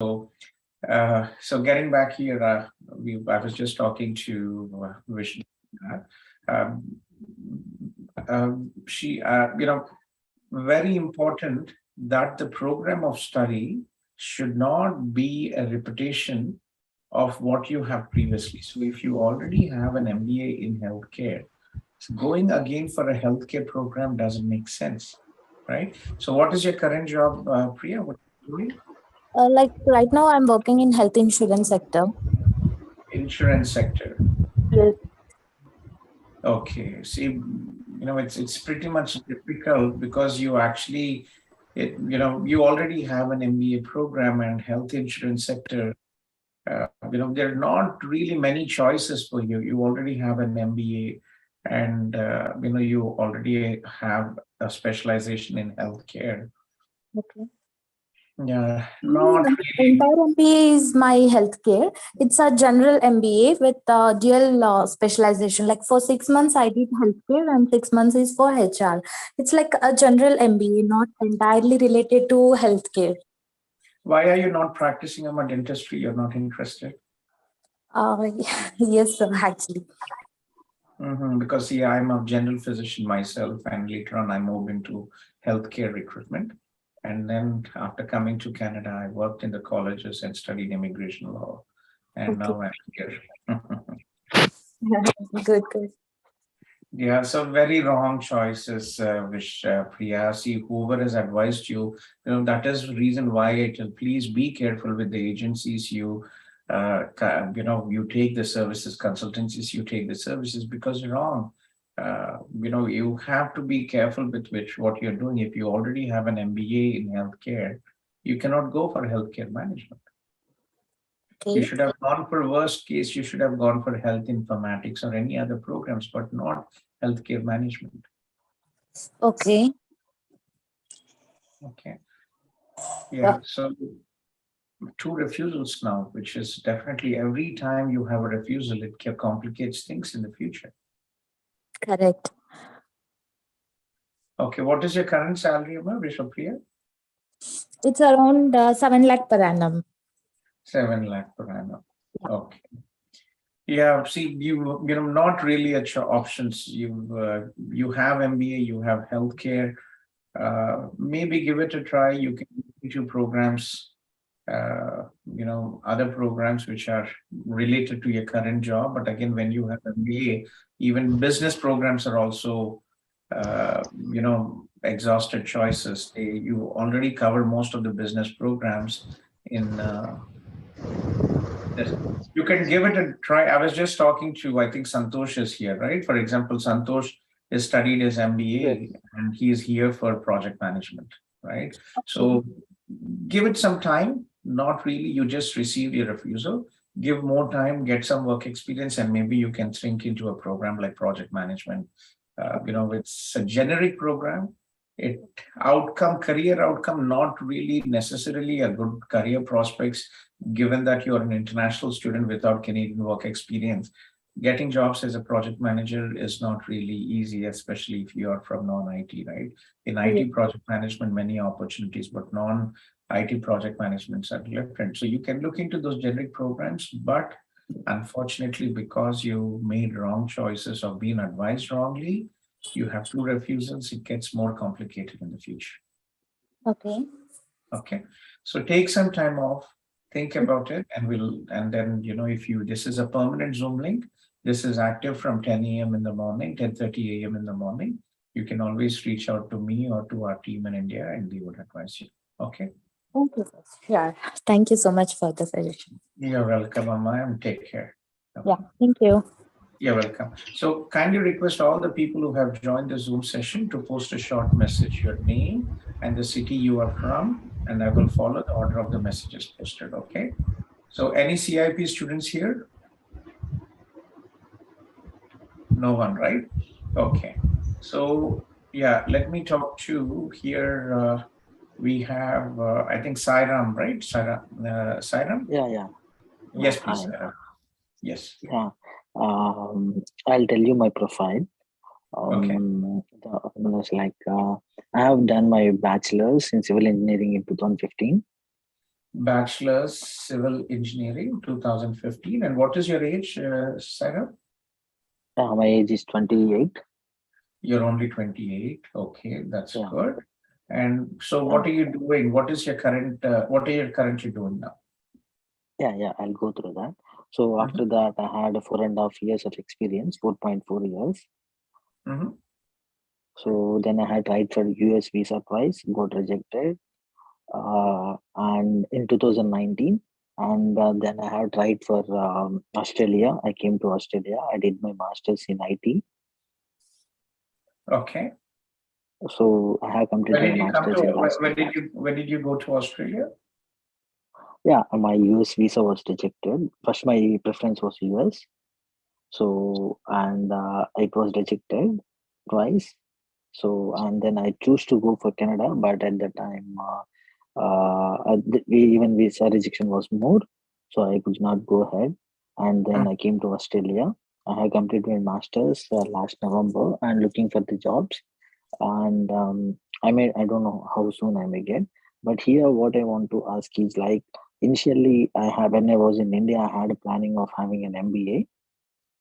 So getting back here, I was just talking to Vishnu. Um, she, very important that the program of study should not be a repetition of what you have previously. So if you already have an MBA in healthcare, going again for a healthcare program doesn't make sense, right? So what is your current job, Priya? What are you doing? Like right now, I'm working in health insurance sector. Insurance sector. Yes. Okay. See, it's pretty much difficult because you actually, you already have an MBA program and health insurance sector. There are not really many choices for you. You already have an MBA, and you already have a specialization in healthcare. Okay. Yeah, not really. Entire MBA is my healthcare. It's a general MBA with dual specialization. Like for 6 months, I did healthcare, and 6 months is for HR. It's like a general MBA, not entirely related to healthcare. Why are you not practicing on dentistry? You're not interested? Uh, yes, sir, actually. Because yeah, I'm a general physician myself, and later on I moved into healthcare recruitment. And then after coming to Canada, I worked in the colleges and studied immigration law. And Okay. now I'm here. Good, good. Yeah, so very wrong choices, which Priya, see, whoever has advised you, that is the reason why I tell, please be careful with the agencies you take the services, consultancies, you take the services because you're wrong. You have to be careful with what you're doing. If you already have an MBA in healthcare, you cannot go for healthcare management. You Okay. should have gone for worst case, you should have gone for health informatics or any other programs, but not healthcare management. Okay. Okay. Yeah. So two refusals now, which is definitely every time you have a refusal, it complicates things in the future. Correct. Okay. What is your current salary, Vishwapriya? It's around 7 lakh per annum. 7 lakh per annum. Okay. Yeah, see, not really options. You have MBA, you have healthcare. Maybe give it a try. You can do programs, other programs which are related to your current job. But again, when you have MBA, even business programs are also, exhausted choices. You already cover most of the business programs in. Yes. You can give it a try. I was just talking to, I think Santosh is here, right? For example, Santosh has studied his MBA and he is here for project management, right? So give it some time. Not really. You just received your refusal. Give more time, get some work experience, and maybe you can sink into a program like project management. It's a generic program. It career outcome, not really necessarily a good career prospects, given that you're an international student without Canadian work experience. Getting jobs as a project manager is not really easy, especially if you are from non-IT, right? In Yeah. IT project management, many opportunities, but non-IT project managements are different. So you can look into those generic programs, but unfortunately, because you made wrong choices or been advised wrongly, you have two refusals, it gets more complicated in the future. Okay. Okay. So take some time off, think about it, and then, if this is a permanent Zoom link, this is active from 10 a.m. in the morning, 10:30 a.m. in the morning. You can always reach out to me or to our team in India and we would advise you. Okay. Thank you, sir. Yeah. Thank you so much for the suggestion. You're welcome, Amma, and take care. Yeah. Thank you. You're welcome. So kindly request all the people who have joined the Zoom session to post a short message, your name and the city you are from, and I will follow the order of the messages posted, okay? So any CIP students here? No one, right? Okay. So yeah, let me talk to here. We have, I think, Sairam, right? Sairam? Yeah. Yes, please, Hi. Sairam. Yes. Yeah. I'll tell you my profile. Okay. I have done my bachelor's in civil engineering in 2015. Bachelor's Civil Engineering, 2015. And what is your age, Sarah? My age is 28. You're only 28. Okay, that's Yeah. good. And so what are you doing? What is your current, what are you currently doing now? Yeah, I'll go through that. So after that, I had 4.5 years of experience, 4.4 years. So then I had tried for US visa twice, got rejected. And in 2019, and then I had tried for Australia. I came to Australia. I did my master's in IT. Okay. So I have completed When did my you come master's to, in last when did you go to Australia? Yeah, my US visa was rejected. First, my preference was US. So, and it was rejected twice. So, and then I chose to go for Canada, but at the time, even visa rejection was more. So I could not go ahead. And then I came to Australia. I have completed my master's last November and looking for the jobs. And I don't know how soon I may get. But here, what I want to ask is like, initially, when I was in India, I had a planning of having an MBA.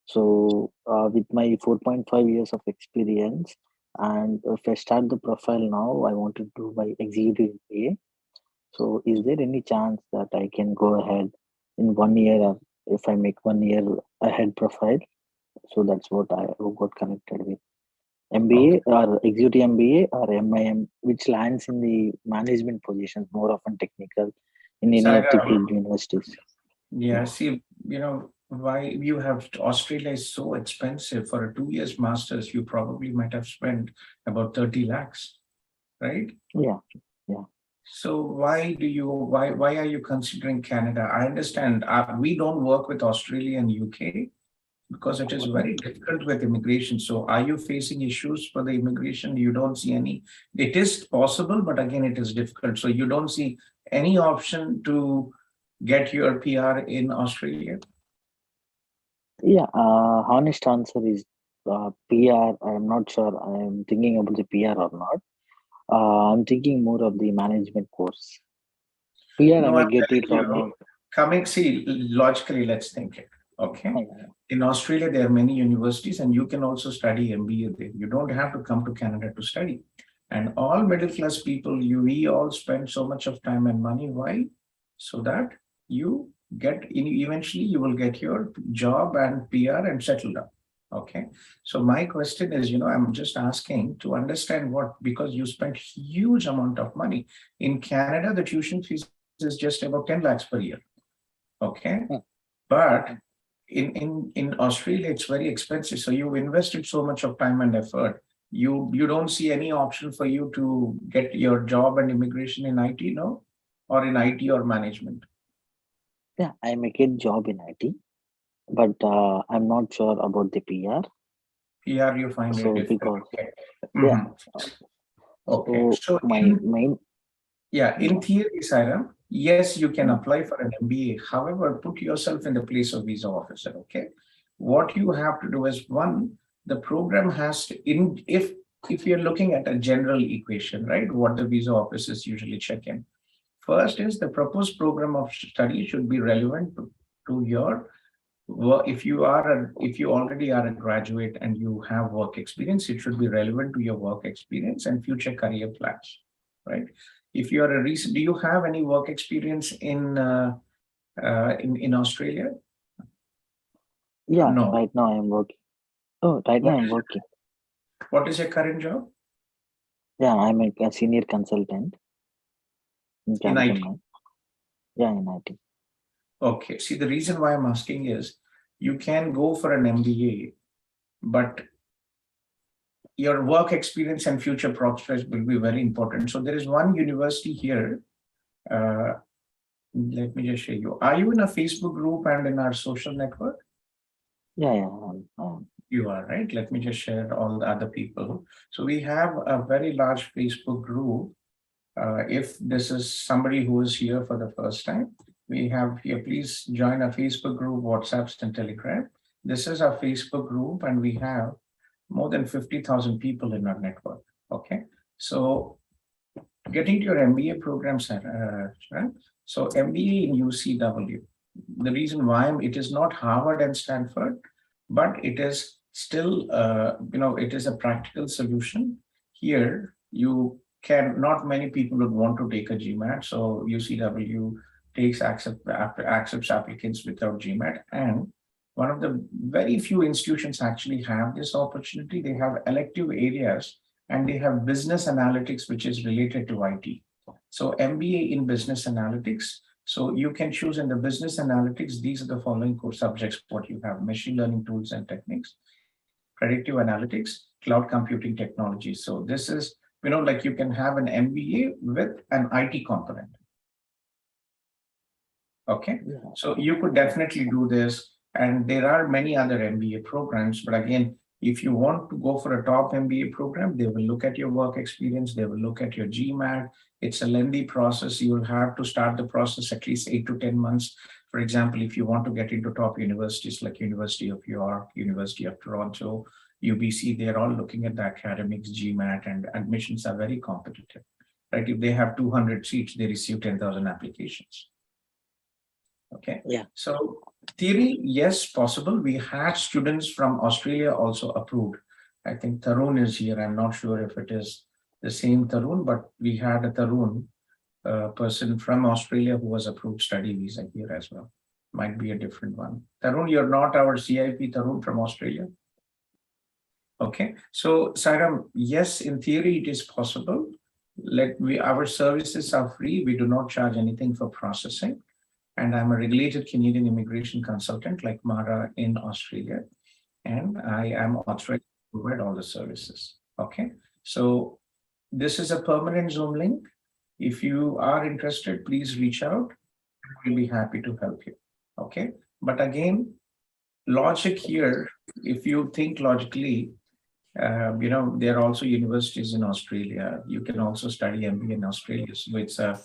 So with my 4.5 years of experience, and if I start the profile now, I want to do my executive MBA. So is there any chance that I can go ahead in 1 year, or if I make 1 year ahead profile? So that's what I got connected with. MBA or executive MBA or MIM, which lands in the management positions, more often technical in any of the good universities. Yeah, see, why you have Australia is so expensive. For a 2 years master's, you probably might have spent about 30 lakhs, right? Yeah. So why are you considering Canada? I understand we don't work with Australia and UK because it is very difficult with immigration. So are you facing issues for the immigration? You don't see any. It is possible, but again, it is difficult. So you don't see any option to get your PR in Australia? Yeah, honest answer is PR. I'm not sure I'm thinking about the PR or not. I'm thinking more of the management course. PR, I No, may I'm get it or telling not. see, logically, let's think it. Okay. In Australia, there are many universities, and you can also study MBA there. You don't have to come to Canada to study. And all middle class people, we all spend so much of time and money. Why? So that you eventually you will get your job and PR and settle down. Okay. So my question is, I'm just asking to understand because you spent huge amount of money. In Canada, the tuition fees is just about 10 lakhs per year. Okay. But in Australia, it's very expensive. So you've invested so much of time and effort. You don't see any option for you to get your job and immigration in IT, no? Or in IT or management? Yeah, I may get job in IT, but I'm not sure about the PR. PR, you find So it difficult. because Okay. Okay. So my main. Yeah, in theory, Sairam, yes, you can apply for an MBA. However, put yourself in the place of visa officer. Okay. What you have to do is, one, the program has to, if you're looking at a general equation, right, what the visa officers usually check in. First is the proposed program of study should be relevant to your work. If you already are a graduate and you have work experience, it should be relevant to your work experience and future career plans, right? If you are do you have any work experience in Australia? Yeah, No. right now I'm working. Oh, right now I'm working. What is your current job? Yeah, I'm a senior consultant in IT. Yeah, in IT. Okay. See, the reason why I'm asking is you can go for an MBA, but your work experience and future prospects will be very important. So there is one university here. Let me just show you. Are you in a Facebook group and in our social network? Yeah. You are, right? Let me just share all the other people. So we have a very large Facebook group. If this is somebody who is here for the first time, we have here, please join our Facebook group, WhatsApp and Telegram. This is our Facebook group, and we have more than 50,000 people in our network. Okay. So getting to your MBA program, Sarah, So MBA in UCW, the reason why it is not Harvard and Stanford, but it is still, it is a practical solution. Here, you can, not many people would want to take a GMAT. So UCW accepts applicants without GMAT. And one of the very few institutions actually have this opportunity. They have elective areas and they have business analytics, which is related to IT. So MBA in business analytics. So you can choose in the business analytics. These are the following core subjects. What you have: machine learning tools and techniques, predictive analytics, cloud computing technology. So this is, like you can have an MBA with an IT component. Okay. Yeah. So you could definitely do this. And there are many other MBA programs. But again, if you want to go for a top MBA program, they will look at your work experience. They will look at your GMAT. It's a lengthy process. You will have to start the process at least 8 to 10 months. For example, if you want to get into top universities like University of York, University of Toronto, UBC, they're all looking at the academics, GMAT, and admissions are very competitive. Right? If they have 200 seats, they receive 10,000 applications. Okay. Yeah. So theory, yes, possible. We had students from Australia also approved. I think Tarun is here. I'm not sure if it is the same Tarun, but we had a Tarun person from Australia who was approved study visa here as well. Might be a different one. Tarun, you're not our CIP Tarun from Australia. Okay. So Sairam, yes, in theory, it is possible. Our services are free. We do not charge anything for processing. And I'm a regulated Canadian immigration consultant like Mara in Australia. And I am authorized to provide all the services. Okay. So this is a permanent Zoom link. If you are interested, please reach out. We'll be happy to help you. Okay. But again, logic here, if you think logically, there are also universities in Australia. You can also study MBA in Australia. So it's a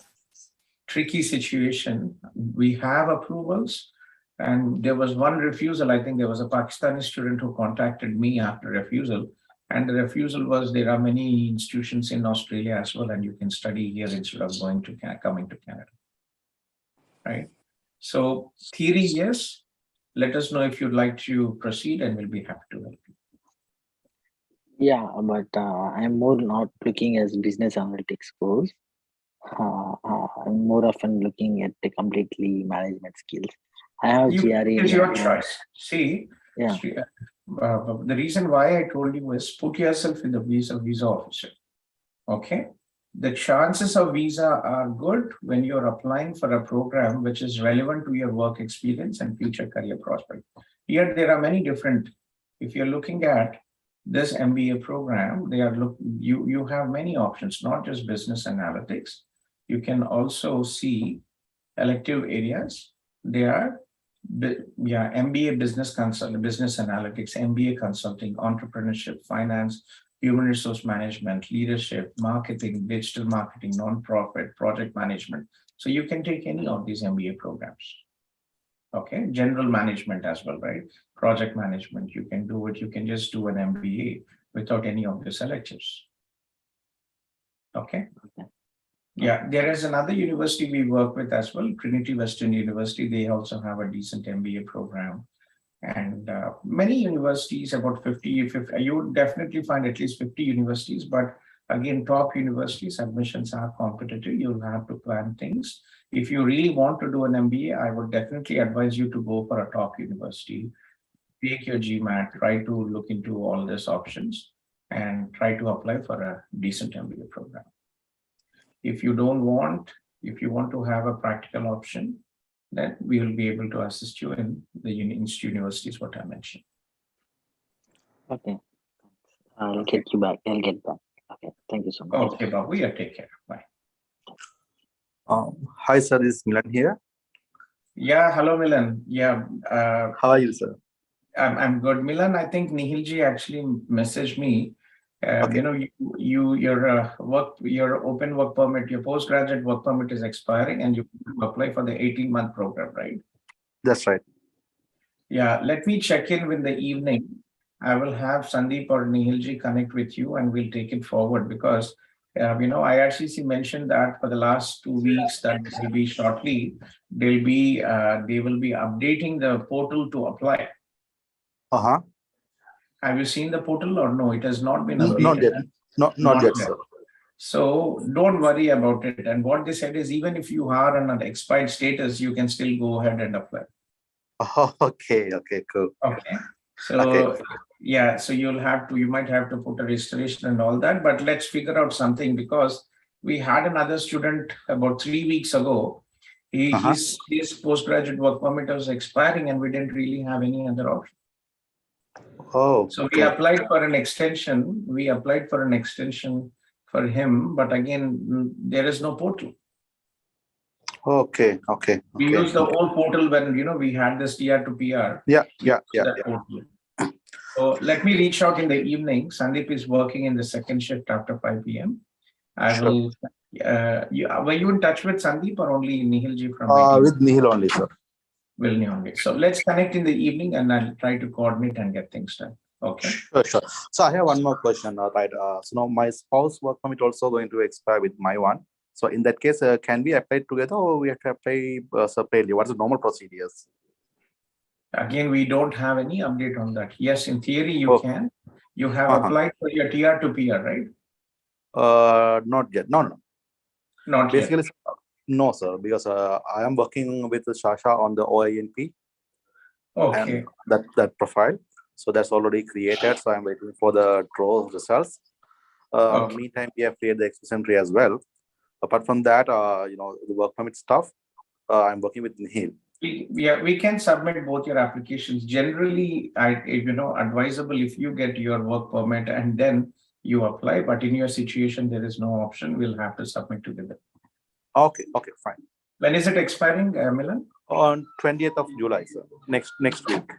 tricky situation. We have approvals, and there was one refusal. I think there was a Pakistani student who contacted me after refusal, and the refusal was there are many institutions in Australia as well, and you can study here instead of coming to Canada. Right. So theory, yes. Let us know if you'd like to proceed, and we'll be happy to help you. Yeah, but I'm more not looking as business analytics course. I'm more often looking at the completely management skills. I have GRE. It's your choice. See, yeah. The reason why I told you is put yourself in the visa officer. Okay. The chances of visa are good when you're applying for a program which is relevant to your work experience and future career prospect. Here, there are many different, if you're looking at this MBA program, you have many options, not just business analytics. You can also see elective areas. They are, MBA business analytics, MBA consulting, entrepreneurship, finance, human resource management, leadership, marketing, digital marketing, nonprofit, project management. So you can take any of these MBA programs. Okay, general management as well, right? Project management, you can do it. You can just do an MBA without any of the electives. Okay. Yeah, there is another university we work with as well, Trinity Western University. They also have a decent MBA program. And many universities, about 50, you would definitely find at least 50 universities. But again, top universities, admissions are competitive. You'll have to plan things. If you really want to do an MBA, I would definitely advise you to go for a top university. Take your GMAT, try to look into all these options and try to apply for a decent MBA program. If you want to have a practical option, then we will be able to assist you in the universities, what I mentioned. Okay. I'll get you back. I'll get back. Okay. Thank you so much. Okay, Babu. Yeah, take care. Bye. Hi, sir. This is Milan here. Yeah, hello, Milan. Yeah. How are you, sir? I'm good. Milan, I think Nihilji actually messaged me. Okay. Your open work permit, your postgraduate work permit is expiring, and you apply for the 18-month program, right? That's right. Yeah, let me check in with the evening. I will have Sandeep or Nihilji connect with you, and we'll take it forward, because IRCC mentioned that for the last 2 weeks that will be shortly, they will be updating the portal to apply. Have you seen the portal or no? It has not been updated. Not yet. Not yet, sir. So don't worry about it. And what they said is, even if you are on an expired status, you can still go ahead and apply. Oh, okay, cool. Okay. So yeah, so you might have to put a registration and all that, but let's figure out something, because we had another student about 3 weeks ago. His postgraduate work permit was expiring and we didn't really have any other option. Oh, so we applied for an extension. For him, but again, there is no portal. Okay. We used the old portal when we had this TR to PR. Yeah. Portal. So let me reach out in the evening. Sandeep is working in the second shift after 5 p.m. I will. Were you in touch with Sandeep or only Nihilji from? With Nihil only, sir. Will only. So let's connect in the evening, and I'll try to coordinate and get things done. Okay. Sure. So I have one more question. Right. So now my spouse work permit also going to expire with my one. So in that case, can we apply together or we have to apply separately? What's the normal procedures? Again, we don't have any update on that. Yes, in theory you can. You have applied for your TR to PR, right? Not yet. No. Not basically, yet. No, sir, because I am working with Shasha on the OINP. Okay. And that profile. So that's already created. So I'm waiting for the draw results. Meantime, we have created the express entry as well. Apart from that, the work permit stuff, I'm working with Nihil. We can submit both your applications. Generally, advisable if you get your work permit and then you apply. But in your situation, there is no option. We'll have to submit together. Okay, fine. When is it expiring, Milan? On 20th of July, sir. Next week.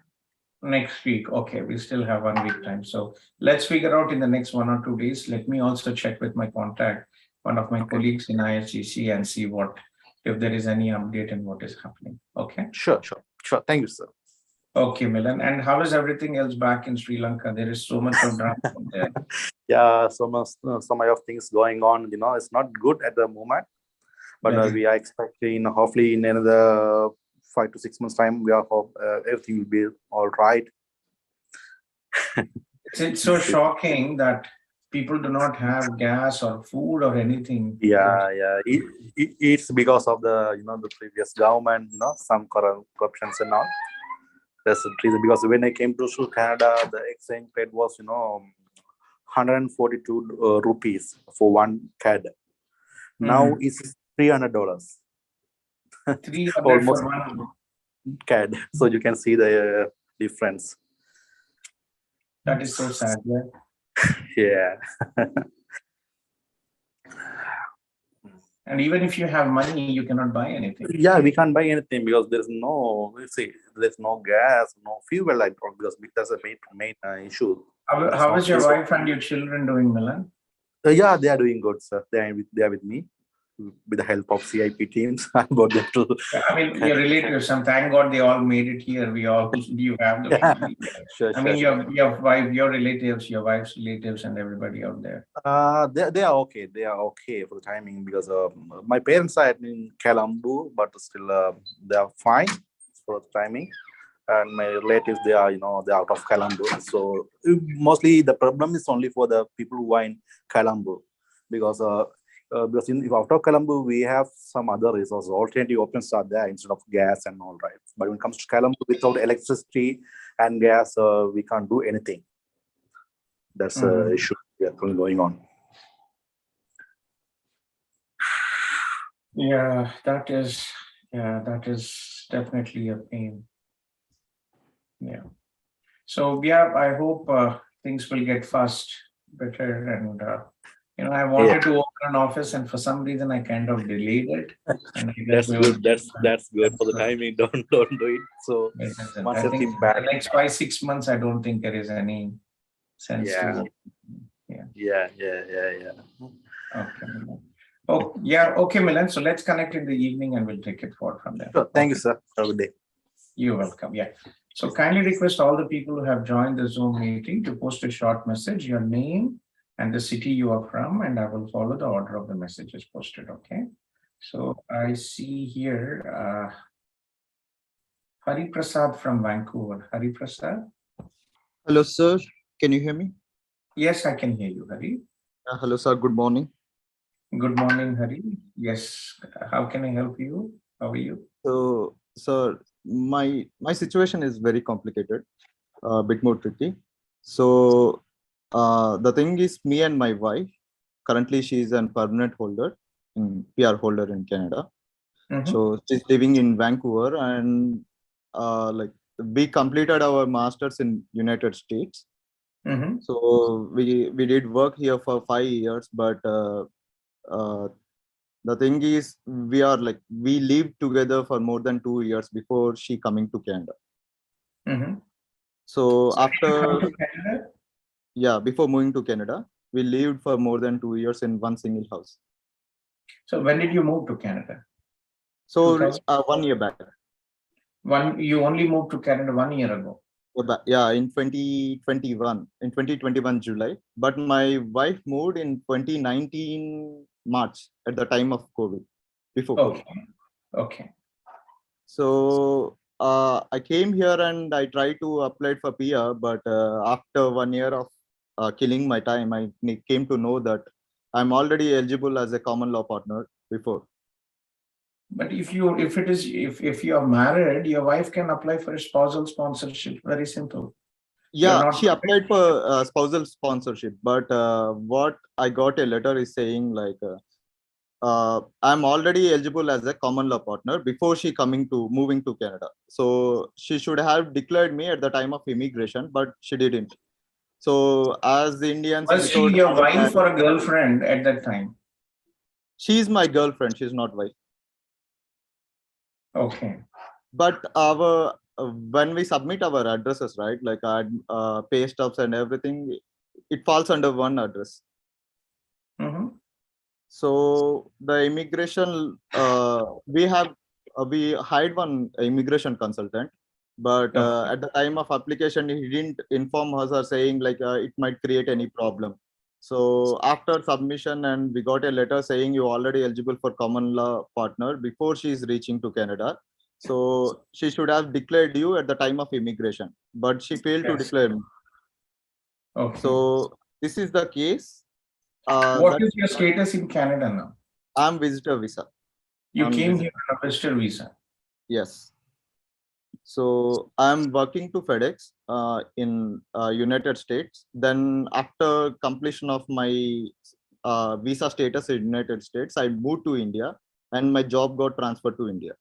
Next week. Okay, we still have 1 week time. So let's figure out in the next 1 or 2 days. Let me also check with my contact, one of my colleagues in IRCC, and see if there is any update in what is happening. Okay. Sure. Thank you, sir. Okay, Milan. And how is everything else back in Sri Lanka? There is so much of drama there. Yeah, so much of things going on. It's not good at the moment, but we are expecting hopefully in another 5 to 6 months time, we are hope everything will be all right. It's so shocking that people do not have gas or food or anything. Yeah. It's because of the the previous government, some corruptions and all. That's the reason. Because when I came to Canada, the exchange rate was 142 rupees for 1 CAD. Now it's $300. Almost for 1 CAD. So you can see the difference. That is so sad. Yeah. And even if you have money, you cannot buy anything. Yeah, we can't buy anything because there's no gas, no fuel, because that's a main issue. How is your wife and your children doing, Milan? Yeah, they are doing good, sir. They are with me. With the help of CIP teams, I got them to. I mean, your relatives, and thank God they all made it here. You have the. Sure. Your wife, your relatives, your wife's relatives, and everybody out there. They are okay. They are okay for the timing because my parents are in Kalambu, but still they are fine for the timing. And my relatives, they are they're out of Kalambu. So mostly the problem is only for the people who are in Kalambu, because if out of Kalambu, we have some other resources. Alternative options are there instead of gas and all, right? But when it comes to Kalambu, without electricity and gas, we can't do anything. That's the issue going on. Yeah, that is definitely a pain. Yeah. So I hope things will get better, and I wanted to open an office, and for some reason I kind of delayed it. That's good. That's good for the timing. Don't do it. So I think the next 5-6 months, I don't think there is any sense to. Yeah. Okay. Oh yeah. Okay, Milan. So let's connect in the evening, and we'll take it forward from there. Sure. Thank you, sir. Have a good day. You're welcome. Yeah. So kindly request all the people who have joined the Zoom meeting to post a short message, your name, and the city you are from, and I will follow the order of the messages posted. Okay. So I see here Hari Prasad from Vancouver. Hari Prasad. Hello, sir. Can you hear me? Yes, I can hear you, Hari. Hello, sir. Good morning. Good morning, Hari. Yes. How can I help you? How are you? So, sir, my situation is very complicated, a bit more tricky. So, the thing is, me and my wife, currently she is a permanent holder, PR holder in Canada. So she's living in Vancouver, and like we completed our masters in United States. So we did work here for 5 years, but the thing is, we lived together for more than 2 years before she coming to Canada. So after before moving to Canada, we lived for more than 2 years in one single house. So when did you move to Canada? So 1 year back. You only moved to Canada 1 year ago. Yeah, in 2021 July, but my wife moved in 2019 March at the time of COVID, before COVID. Okay. So I came here and I tried to apply for PR, but after 1 year of killing my time, I came to know that I'm already eligible as a common law partner before. But if you are married, your wife can apply for a spousal sponsorship. Very simple. Yeah, she applied for spousal sponsorship, but what I got a letter is saying like I'm already eligible as a common law partner before she moving to Canada. So she should have declared me at the time of immigration, but she didn't. So as the Indians, was she your wife or a girlfriend at that time? She's my girlfriend. She's not wife. Okay. But our when we submit our addresses, right, like pay stubs and everything, it falls under one address. So the immigration, we hired one immigration consultant, but at the time of application, he didn't inform us or saying like it might create any problem. So after submission, and we got a letter saying you already eligible for common law partner before she is reaching to Canada. So she should have declared you at the time of immigration, but she failed to declare me. Okay. So this is the case. What is your status in Canada now? I'm visitor visa. You came here on a visitor visa? Yes. So I'm working to FedEx in United States. Then after completion of my visa status in United States, I moved to India and my job got transferred to India.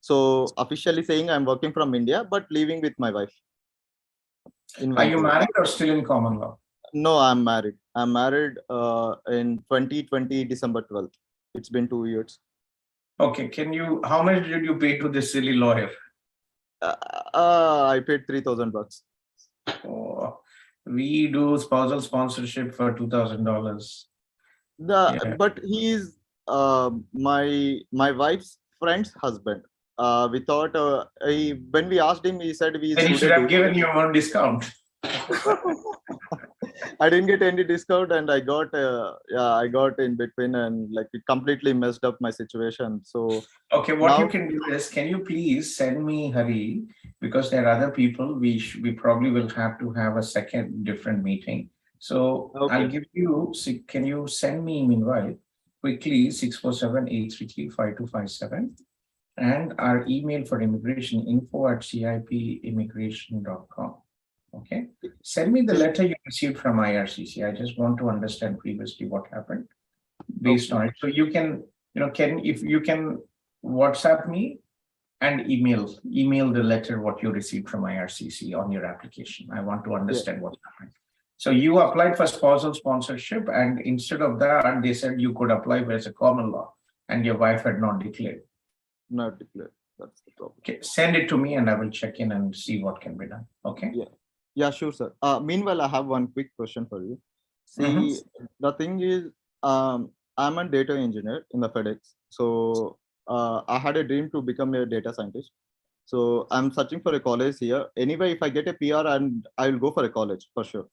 So officially saying I'm working from India, but living with my wife. Are you married or still in common law? No, I'm married. I'm married in 2020, December 12th. It's been 2 years. Okay. How much did you pay to this silly lawyer? I paid $3,000. Oh, we do spousal sponsorship for $2,000. But he is my wife's friend's husband. We thought when we asked him, he said we should have given you one discount. I didn't get any discount, and I got in between, and like it completely messed up my situation. So okay, what you can do is, can you please send me, Hari, because there are other people, we probably will have to have a second different meeting. So I'll give you, can you send me meanwhile quickly 647-833-5257 and our email for immigration, info@cipimmigration.com. Okay, send me the letter you received from IRCC. I just want to understand previously what happened based on it. So you can, if you can WhatsApp me and email the letter what you received from IRCC on your application. I want to understand what happened. So you applied for spousal sponsorship, and instead of that, they said you could apply as a common law, and your wife had not declared. Not declared. That's the problem. Okay, send it to me, and I will check in and see what can be done. Okay. Yeah, sure, sir. Meanwhile, I have one quick question for you. See, the thing is, I'm a data engineer in the FedEx. So I had a dream to become a data scientist. So I'm searching for a college here. Anyway, if I get a PR, and I will go for a college for sure.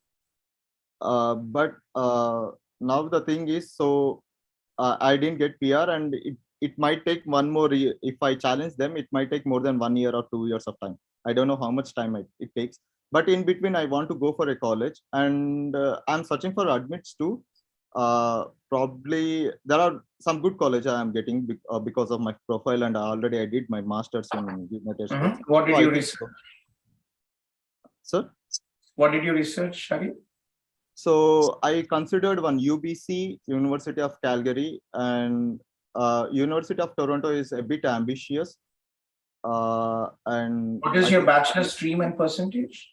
but now the thing is, so I didn't get PR, and it might take one more year. If I challenge them, it might take more than 1 year or 2 years of time. I don't know how much time it takes, but in between I want to go for a college, and I'm searching for admits too. Probably there are some good colleges I am getting because of my profile, and I did my master's in United States. What did So you research? Sir? What did you research, Shari? So I considered one UBC, University of Calgary, and University of Toronto is a bit ambitious. And what is your bachelor stream and percentage?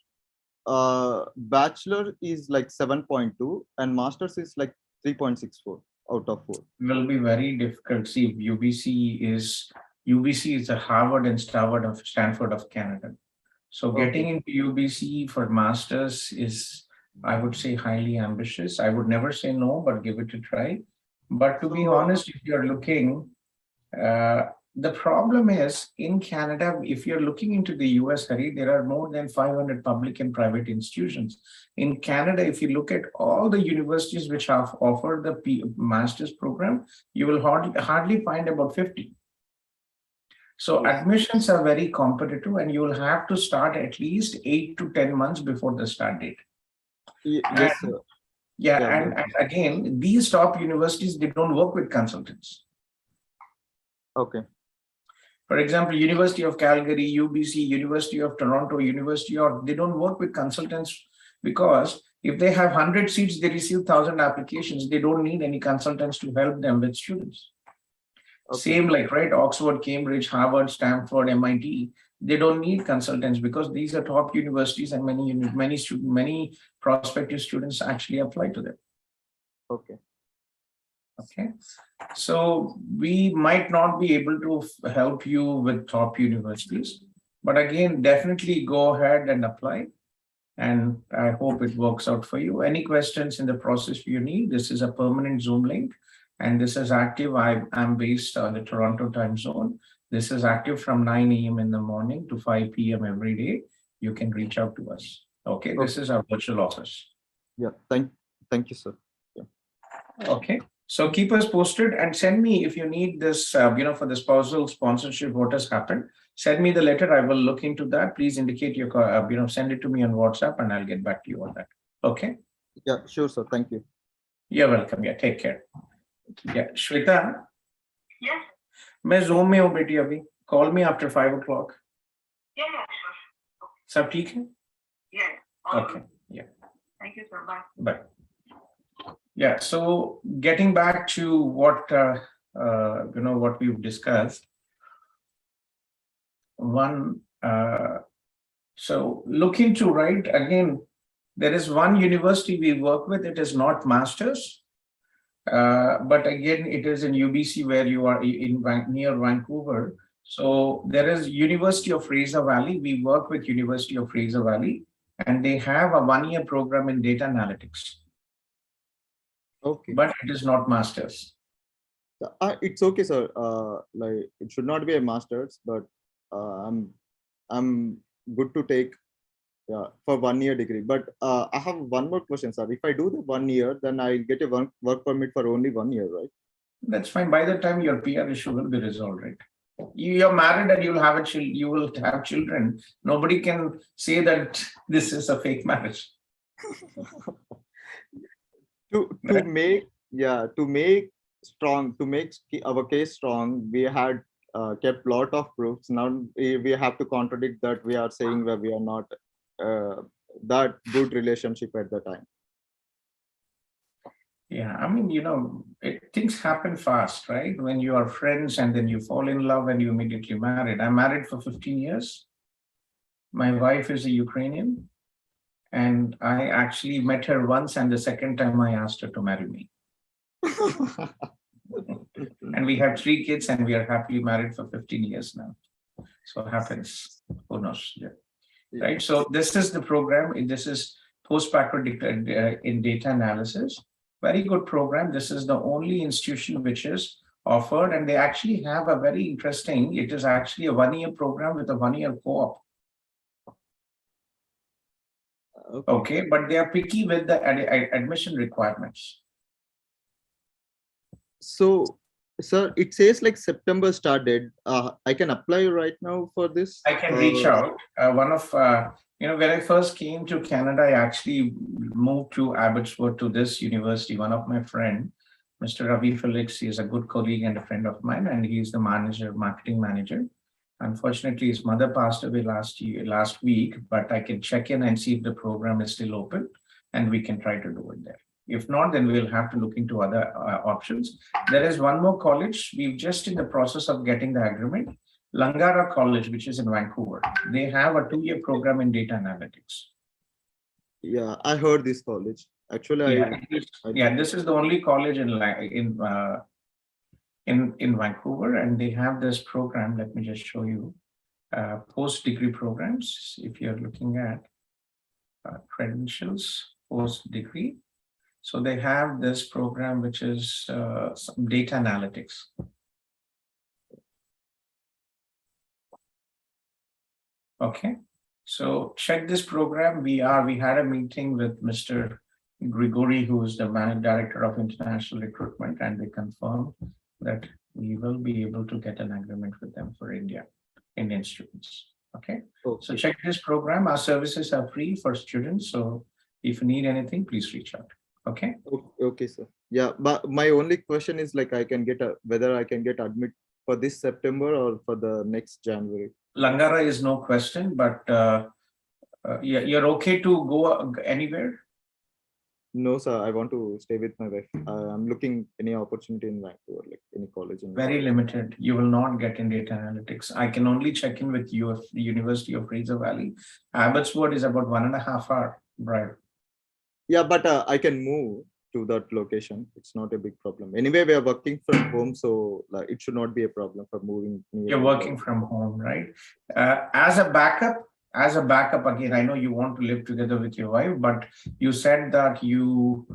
Bachelor is like 7.2 and master's is like 3.64 out of 4. It will be very difficult. See, UBC is the Harvard and Stanford of Canada. So getting into UBC for masters is, I would say, highly ambitious. I would never say no, but give it a try. But to be honest, if you're looking, the problem is in Canada, if you're looking into the US, Hari, there are more than 500 public and private institutions. In Canada, if you look at all the universities which have offered the master's program, you will hardly find about 50. So admissions are very competitive, and you will have to start at least 8 to 10 months before the start date. Yes, sir. And again, these top universities, they don't work with consultants. Okay. For example, University of Calgary, UBC, University of Toronto, they don't work with consultants, because if they have 100 seats, they receive 1,000 applications. They don't need any consultants to help them with students. Okay. Same like, right, Oxford, Cambridge, Harvard, Stanford, MIT, they don't need consultants because these are top universities, and many prospective students actually apply to them. Okay. Okay. So we might not be able to help you with top universities, but again, definitely go ahead and apply. And I hope it works out for you. Any questions in the process you need? This is a permanent Zoom link, and this is active. I'm based on the Toronto time zone. This is active from 9 a.m. in the morning to 5 p.m. every day. You can reach out to us. Okay, this is our virtual office. Yeah, thank you, sir. Yeah. Okay, so keep us posted and send me if you need this, for the spousal sponsorship, what has happened. Send me the letter. I will look into that. Please indicate your, send it to me on WhatsApp, and I'll get back to you on that. Okay. Yeah, sure, sir. Thank you. You're welcome. Yeah, take care. Yeah, Shweta. Yes. मैं Zoom में हूँ बेटी अभी. Call me after 5 o'clock. Yeah, sure. सब ठीक है? Yeah. Okay. Yeah. Thank you, sir. Bye. Bye. Yeah. So getting back to what what we've discussed. One. So look into, right, again, there is one university we work with. It is not masters. But again, it is in UBC where you are near Vancouver. So there is University of Fraser Valley. We work with University of Fraser Valley, and they have a 1-year program in data analytics. Okay. But it is not masters. It's okay, sir. Like it should not be a master's, but I'm good to take for 1-year degree. But I have one more question, sir. If I do the 1 year, then I'll get a work permit for only 1 year, right? That's fine. By the time your PR issue will be resolved, right? You're married and you'll have you will have children. Nobody can say that this is a fake marriage. to make our case strong, we had kept lot of proofs. Now we have to contradict that. We are saying that we are not that good relationship at the time. Yeah, I mean, things happen fast, right? When you are friends and then you fall in love and you immediately married. I'm married for 15 years. My wife is a Ukrainian, and I actually met her once, and the second time I asked her to marry me. And we have 3 kids, and we are happily married for 15 years now. So it happens. Who knows? Yeah. Right. So this is the program. This is postbackward in data analysis. Very good program. This is the only institution which is offered, and they actually have a very interesting. It is actually a 1-year program with a 1-year co-op. Okay, but they are picky with the admission requirements. So, sir, it says like September start date. I can apply right now for this. I can reach out. One of, when I first came to Canada, I actually moved to Abbotsford to this university. One of my friend, Mr. Ravi Felix, he is a good colleague and a friend of mine, and he's the marketing manager. Unfortunately, his mother passed away last week, but I can check in and see if the program is still open, and we can try to do it there. If not, then we'll have to look into other options. There is one more college. We're just in the process of getting the agreement. Langara College, which is in Vancouver. They have a 2-year program in data analytics. Yeah, I heard this college. Actually, This is the only college in Vancouver, and they have this program. Let me just show you post-degree programs. If you're looking at credentials, post-degree. So they have this program, which is some data analytics. Okay, so check this program. We had a meeting with Mr. Grigori, who is the managing director of international recruitment, and they confirmed that we will be able to get an agreement with them for Indian students. Okay, so check this program. Our services are free for students. So if you need anything, please reach out. Okay. Okay, sir. Yeah, but my only question is like whether I can get admit for this September or for the next January. Langara is no question, but you're okay to go anywhere? No, sir. I want to stay with my wife. I'm looking any opportunity in Vancouver, like any college. Very limited. You will not get in data analytics. I can only check in with you at the University of Fraser Valley. Abbotsford is about 1.5 hour drive. Yeah, but I can move to that location. It's not a big problem. Anyway, we are working from home, so like, it should not be a problem for moving. You're working from home, right? As a backup, again, I know you want to live together with your wife, but you said that your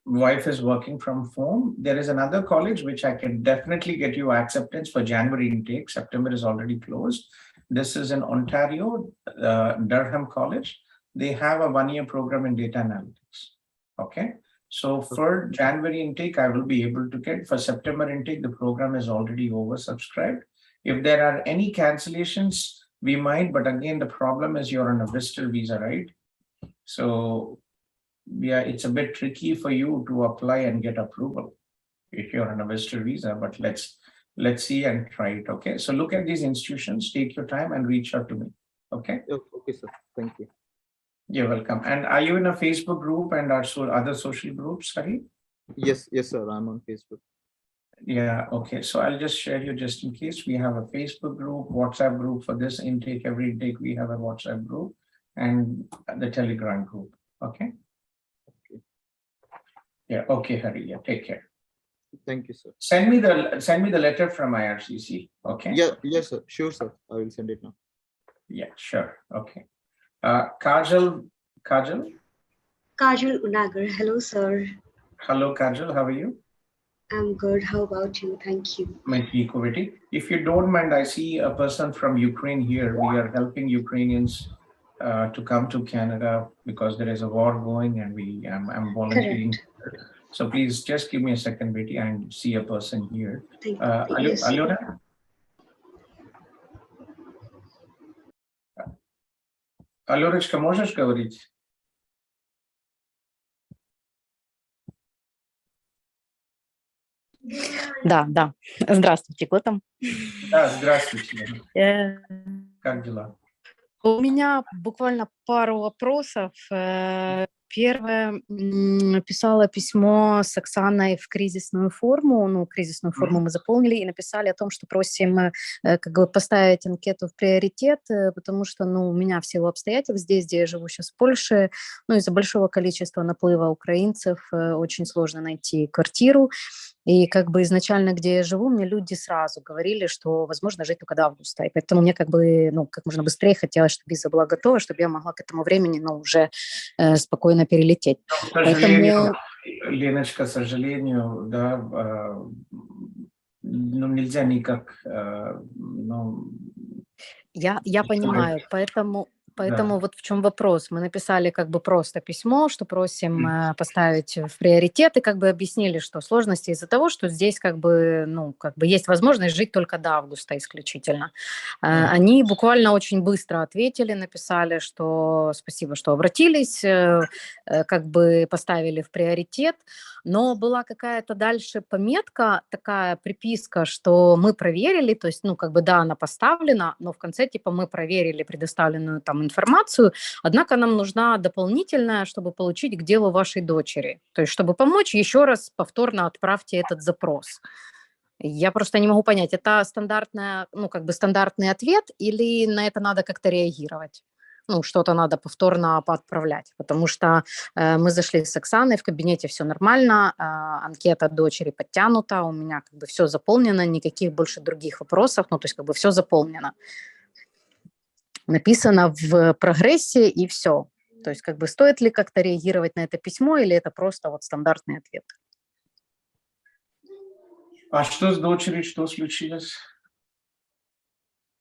wife is working from home. There is another college which I can definitely get you acceptance for January intake. September is already closed. This is in Ontario, Durham College. They have a 1-year program in data analytics. Okay. So for January intake, I will be able to get. For September intake, the program is already oversubscribed. If there are any cancellations, we might, but again, the problem is you're on a visitor visa, right? So yeah, it's a bit tricky for you to apply and get approval if you're on a visitor visa, but let's see and try it. Okay, so look at these institutions, take your time and reach out to me. Okay. Okay, sir. Thank you. You're welcome. And are you in a Facebook group and also other social groups, Hari? Yes, sir. I'm on Facebook. Yeah, okay. So I'll just share you just in case. We have a Facebook group, WhatsApp group for this intake. Every intake we have a WhatsApp group and the Telegram group. Okay. Yeah, okay, Hari. Yeah, take care. Thank you, sir. Send me the letter from IRCC. Okay. Yeah, yes, sir. Sure, sir. I will send it now. Yeah, sure. Okay. Kajal. Kajal Unagar. Hello, sir. Hello, Kajal. How are you? I'm good. How about you? Thank you. If you don't mind, I see a person from Ukraine here. We are helping Ukrainians to come to Canada because there is a war going, and I'm volunteering. Correct. So please just give me a second, Betty, and see a person here. Thank you. Yes, Alyona? Алёрочка, можешь говорить? Да. Здравствуйте, Готэм. Да, здравствуйте. Как дела? У меня буквально пару вопросов. Первое, писала письмо с Оксаной в кризисную форму. Кризисную форму мы заполнили и написали о том, что просим поставить анкету в приоритет, потому что, у меня в силу обстоятельств здесь, где я живу сейчас в Польше, из-за большого количества наплыва украинцев очень сложно найти квартиру. И изначально, где я живу, мне люди сразу говорили, что возможно жить только до августа. И поэтому мне как можно быстрее хотелось, чтобы виза была готова, чтобы я могла к этому времени, уже спокойно перелететь. К сожалению, Леночка, к сожалению, да, нельзя никак, Я понимаю, поэтому вот в чем вопрос. Мы написали как бы просто письмо, что просим поставить в приоритет, и как бы объяснили, что сложности из-за того, что здесь как бы, ну, как бы есть возможность жить только до августа исключительно. Они буквально очень быстро ответили, написали, что спасибо, что обратились, как бы поставили в приоритет, но была какая-то дальше пометка, такая приписка, что мы проверили, то есть, ну, как бы, да, она поставлена, но в конце, типа, мы проверили предоставленную там информацию, однако нам нужна дополнительная, чтобы получить к делу вашей дочери. То есть, чтобы помочь, еще раз повторно отправьте этот запрос. Я просто не могу понять, это стандартная, ну, как бы стандартный ответ или на это надо как-то реагировать? Ну, что-то надо повторно поотправлять, потому что мы зашли с Оксаной, в кабинете все нормально, анкета дочери подтянута, у меня как бы все заполнено, никаких больше других вопросов, ну, то есть как бы все заполнено. Написано в прогрессе и все. То есть как бы стоит ли как-то реагировать на это письмо или это просто вот стандартный ответ? А что с дочерью, что случилось?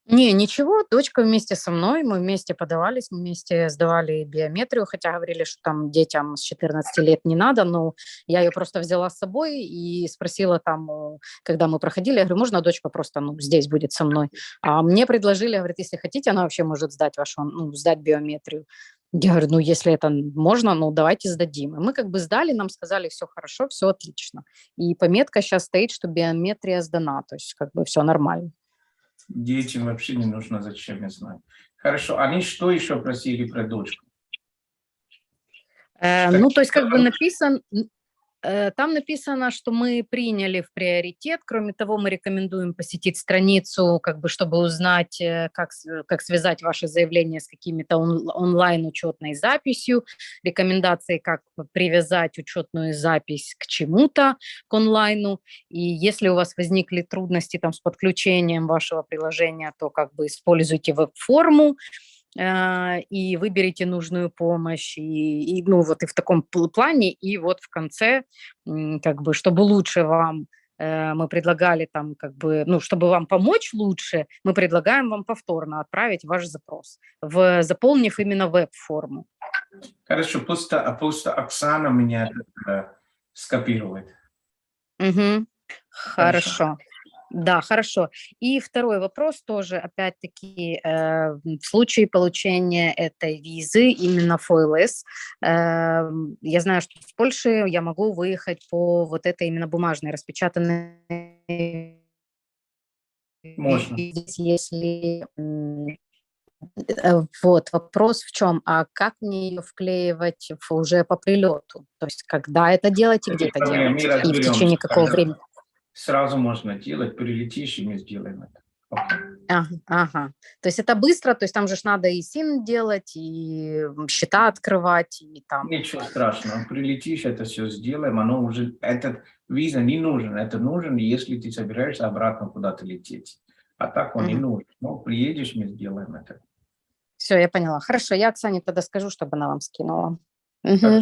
Не, ничего, дочка вместе со мной, мы вместе подавались, мы вместе сдавали биометрию, хотя говорили, что там детям с 14 лет не надо, но я ее просто взяла с собой и спросила там, когда мы проходили, я говорю, можно дочка просто, ну, здесь будет со мной? А мне предложили, говорят, если хотите, она вообще может сдать вашу, ну, сдать биометрию. Я говорю, ну, если это можно, ну, давайте сдадим. И мы как бы сдали, нам сказали, все хорошо, все отлично. И пометка сейчас стоит, что биометрия сдана, то есть как бы все нормально. Детям вообще не нужно, зачем я знаю. Хорошо, они что еще просили про дочку? Ну, то есть как бы там написано, что мы приняли в приоритет. Кроме того, мы рекомендуем посетить страницу, как бы, чтобы узнать, как связать ваше заявление с какими-то онлайн-учетной записью, рекомендации, как привязать учетную запись к чему-то, к онлайну. И если у вас возникли трудности там, с подключением вашего приложения, то как бы используйте веб-форму, и выберите нужную помощь, и ну вот и в таком плане, и вот в конце, как бы, чтобы лучше вам, мы предлагали там, как бы, ну, чтобы вам помочь лучше, мы предлагаем вам повторно отправить ваш запрос, заполнив именно веб-форму. Хорошо, просто Оксана меня скопирует. Угу. Хорошо. Да, хорошо. И второй вопрос тоже, опять-таки, в случае получения этой визы, именно ФОЛС, я знаю, что в Польше я могу выехать по вот этой именно бумажной распечатанной. Можно. Если... Вот, вопрос в чем, а как мне ее вклеивать уже по прилету? То есть когда это делать и где это делать? И в течение какого времени? Сразу можно делать, прилетишь, и мы сделаем это. Okay. Ага. То есть это быстро, то есть там же надо и СИН делать, и счета открывать, и там... Ничего страшного, прилетишь, это все сделаем, оно уже, этот виза не нужен, это нужен, если ты собираешься обратно куда-то лететь. А так он не нужен. Ну, приедешь, мы сделаем это. Все, я поняла. Хорошо, я Оксане тогда скажу, чтобы она вам скинула.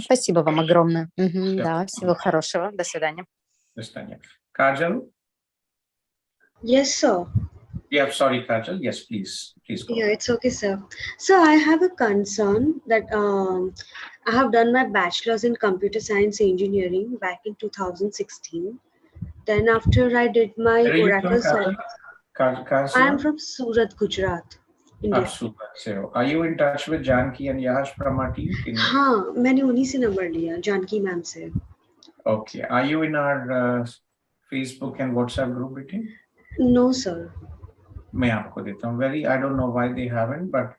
Спасибо вам огромное. Да, всего хорошего. До свидания. До свидания. Kajal? Yes, sir. Yeah, sorry, Kajal. Yes, please go. Yeah, it's okay, sir. So I have a concern that I have done my bachelor's in computer science engineering back in 2016. Then after I did my Oracle software. I am from Surat, Gujarat, India. So are you in touch with Janki and Yash from our team? हाँ, मैंने उन्हीं से number लिया, Janaki ma'am से. Okay. Are you in our Facebook and WhatsApp group meeting? No, sir. मैं आपको देता हूँ. I don't know why they haven't, but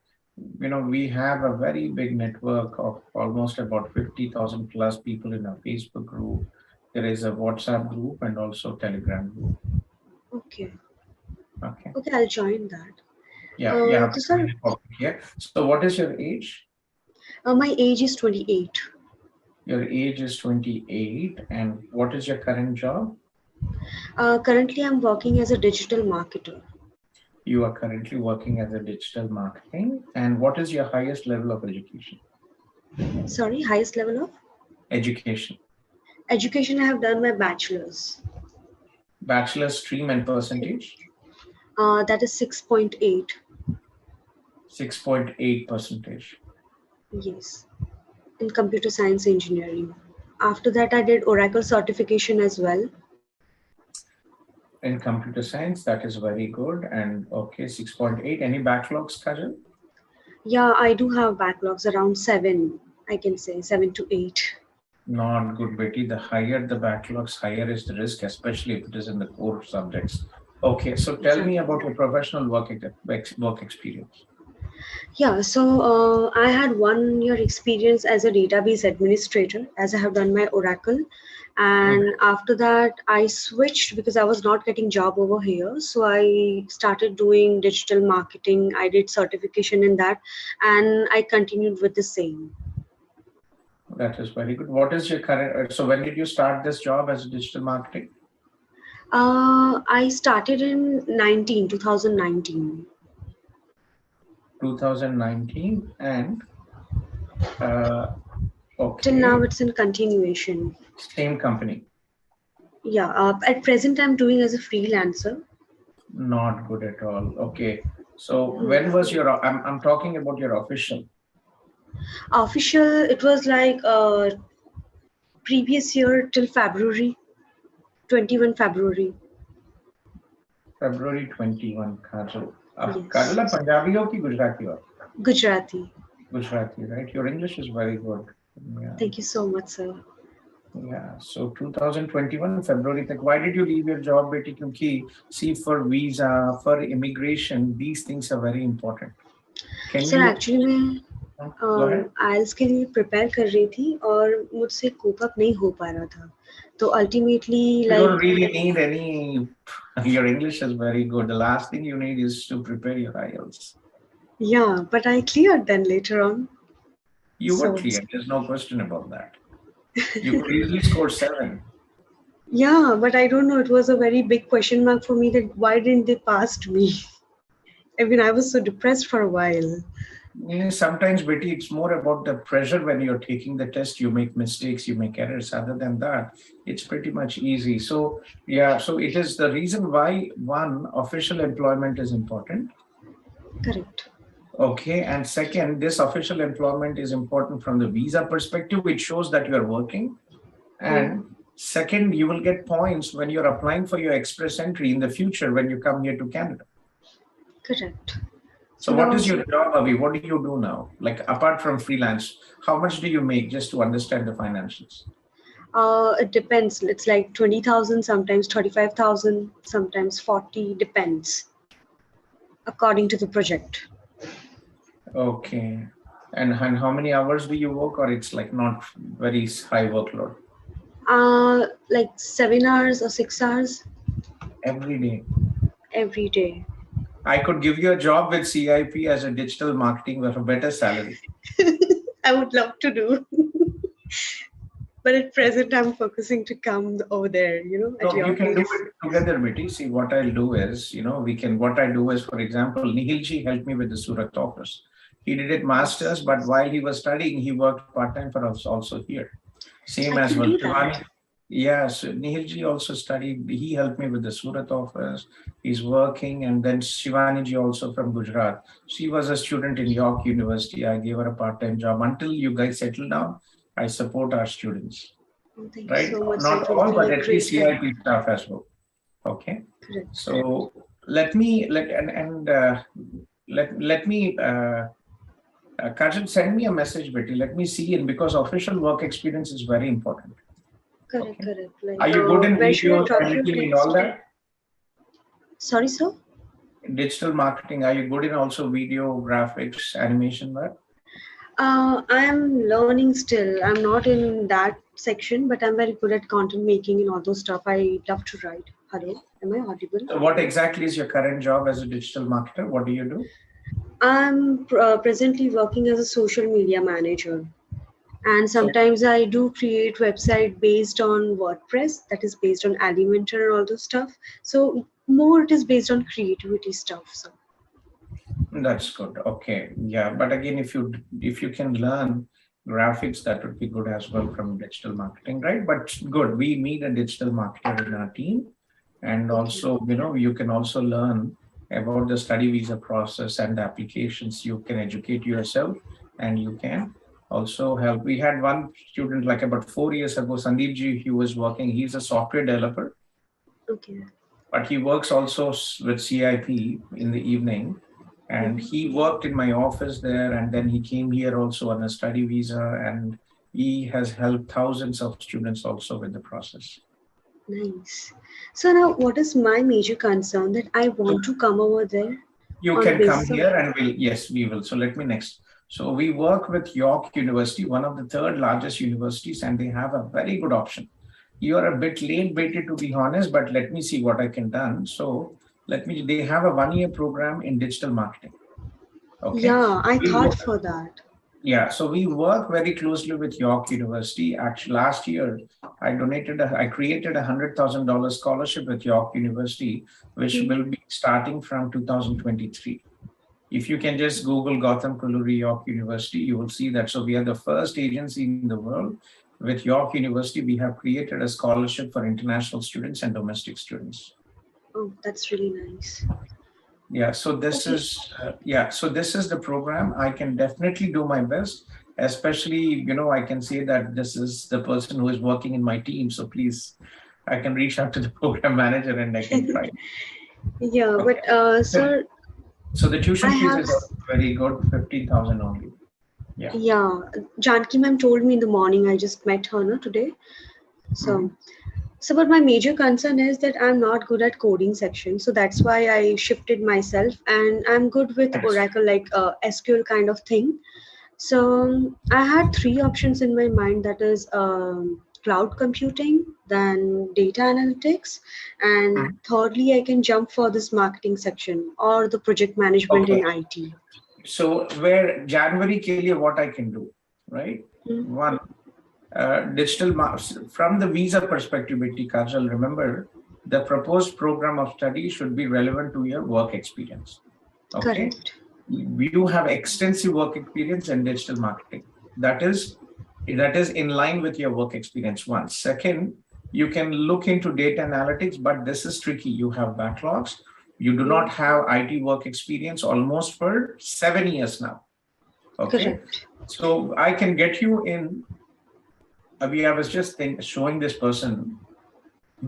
you know, we have a very big network of almost about 50,000 plus people in our Facebook group. There is a WhatsApp group and also Telegram group. Okay. Okay. Okay, I'll join that. Yeah. So what is your age? My age is 28. Your age is 28, and what is your current job? Currently, I'm working as a digital marketer. You are currently working as a digital marketing, and what is your highest level of education? Sorry, highest level of? Education. Education, I have done my bachelor's. Bachelor's stream and percentage? That is 6.8. 6.8%. Yes, in computer science engineering. After that, I did Oracle certification as well. In computer science, that is very good. And okay, 6.8. Any backlogs, Kajal? Yeah, I do have backlogs around 7, I can say 7 to 8. Not good, Betty. The higher the backlogs, higher is the risk, especially if it is in the core subjects. Okay, so tell me about your professional work experience. Yeah, so I had 1 year experience as a database administrator, as I have done my Oracle. And after that, I switched because I was not getting job over here. So I started doing digital marketing. I did certification in that, and I continued with the same. That is very good. What is your current? So when did you start this job as a digital marketing? I started in 2019. 2019, and okay. Till now, it's in continuation. Same company. Yeah, at present, I'm doing as a freelancer. Not good at all. Okay. So when was your? I'm talking about your official. Official, it was like previous year till February, 21 February. February 21, Kajal. Yes. Kajal, Punjabi or ki Gujarati or? Gujarati. Gujarati, right? Your English is very good. Yeah. Thank you so much, sir. Yeah. So 2021 February. Why did you leave your job, Betty? Because see, for visa, for immigration, these things are very important. Can Sir, you? actually मैं IELTS के लिए prepare कर रही थी और मुझसे cope up नहीं हो पा रहा था, तो ultimately You don't really need any. Your English is very good. The last thing you need is to prepare your IELTS. Yeah, but I cleared then later on. You were cleared. There's no question about that. You could easily score 7. Yeah, but I don't know. It was a very big question mark for me that why didn't they pass me? I mean, I was so depressed for a while. Yeah, sometimes, Betty, it's more about the pressure when you're taking the test. You make mistakes, you make errors. Other than that, it's pretty much easy. So, yeah, so it is the reason why one, official employment is important. Correct. Okay, and second, this official employment is important from the visa perspective, which shows that you're working. And second, you will get points when you're applying for your express entry in the future when you come here to Canada. Correct. So what is your job, Avi? What do you do now? Like apart from freelance, how much do you make, just to understand the financials? It depends. It's like 20,000, sometimes 35,000, sometimes 40, depends according to the project. Okay. And how many hours do you work, or it's like not very high workload? Like 7 hours or 6 hours. Every day? Every day. I could give you a job with CIP as a digital marketing with a better salary. I would love to do. But at present, I'm focusing to come over there, you know. No, you can do it together, Betty. See, what I'll do is, you know, what I do is, for example, Nihilji helped me with the Surat office. He did it masters, but while he was studying, he worked part-time for us also here. Same as well. Yes, Nihilji also studied. He helped me with the Surat office. He's working, and then Shivaniji also from Gujarat. She was a student in York University. I gave her a part-time job. Until you guys settle down, I support our students. Thank right? You so much, Not all, but at least CIP staff as well. Okay. Correct. So let me Kajal, send me a message, Betty. Let me see it, because official work experience is very important. Correct, correct. Like, are you good in video, editing, and all that? Sorry, sir? Digital marketing, are you good in also video, graphics, animation work? I am learning still. I'm not in that section, but I'm very good at content making and all those stuff. I love to write. Hello, am I audible? So what exactly is your current job as a digital marketer? What do you do? I'm presently working as a social media manager. And sometimes I do create website based on WordPress, that is based on Elementor and all those stuff. So more it is based on creativity stuff. So that's good. Okay. Yeah. But again, if you can learn graphics, that would be good as well from digital marketing, right? But good. We need a digital marketer in our team. And also, you know, you can also learn about the study visa process and the applications. You can educate yourself, and you can also help. We had one student like about 4 years ago, Sandeep ji, he was working, he's a software developer, Okay. but he works also with CIP in the evening. And he worked in my office there, and then he came here also on a study visa, and he has helped thousands of students also with the process. Nice. So now, what is my major concern that I want to come over there? You on can come basis of- here and yes, we will. So let me next. So we work with York University, one of the third largest universities, and they have a very good option. You are a bit late baited, to be honest, but let me see what I can do. So they have a 1-year program in digital marketing. Okay. Yeah, I We thought work- for that. Yeah, so we work very closely with York University. Actually, last year, I created a $100,000 scholarship with York University, which will be starting from 2023. If you can just Google GAUTHAM Kolluri York University, you will see that. So we are the first agency in the world with York University. We have created a scholarship for international students and domestic students. Oh, that's really nice. Yeah, so this is so this is the program. I can definitely do my best, especially, I can say that this is the person who is working in my team. So please, I can reach out to the program manager and I can try. Yeah, Okay. but sir, So the tuition I fees have- is also very good, 15,000 only. Yeah. yeah, Janki ma'am told me in the morning. I just met her today. So, but my major concern is that I'm not good at coding section. So that's why I shifted myself, and I'm good with Yes. Oracle, like SQL kind of thing. So I had 3 options in my mind. That is cloud computing, then data analytics, and thirdly, I can jump for this marketing section or the project management in IT. So where January ke liye what I can do, right? One, from the visa perspective, Betty Kajal, remember the proposed program of study should be relevant to your work experience. Okay. Correct. You have extensive work experience in digital marketing. That is in line with your work experience. One. Second, you can look into data analytics, but this is tricky. You have backlogs. You do not have IT work experience almost for 7 years now. Okay. Correct. So I can get you in. I was just showing this person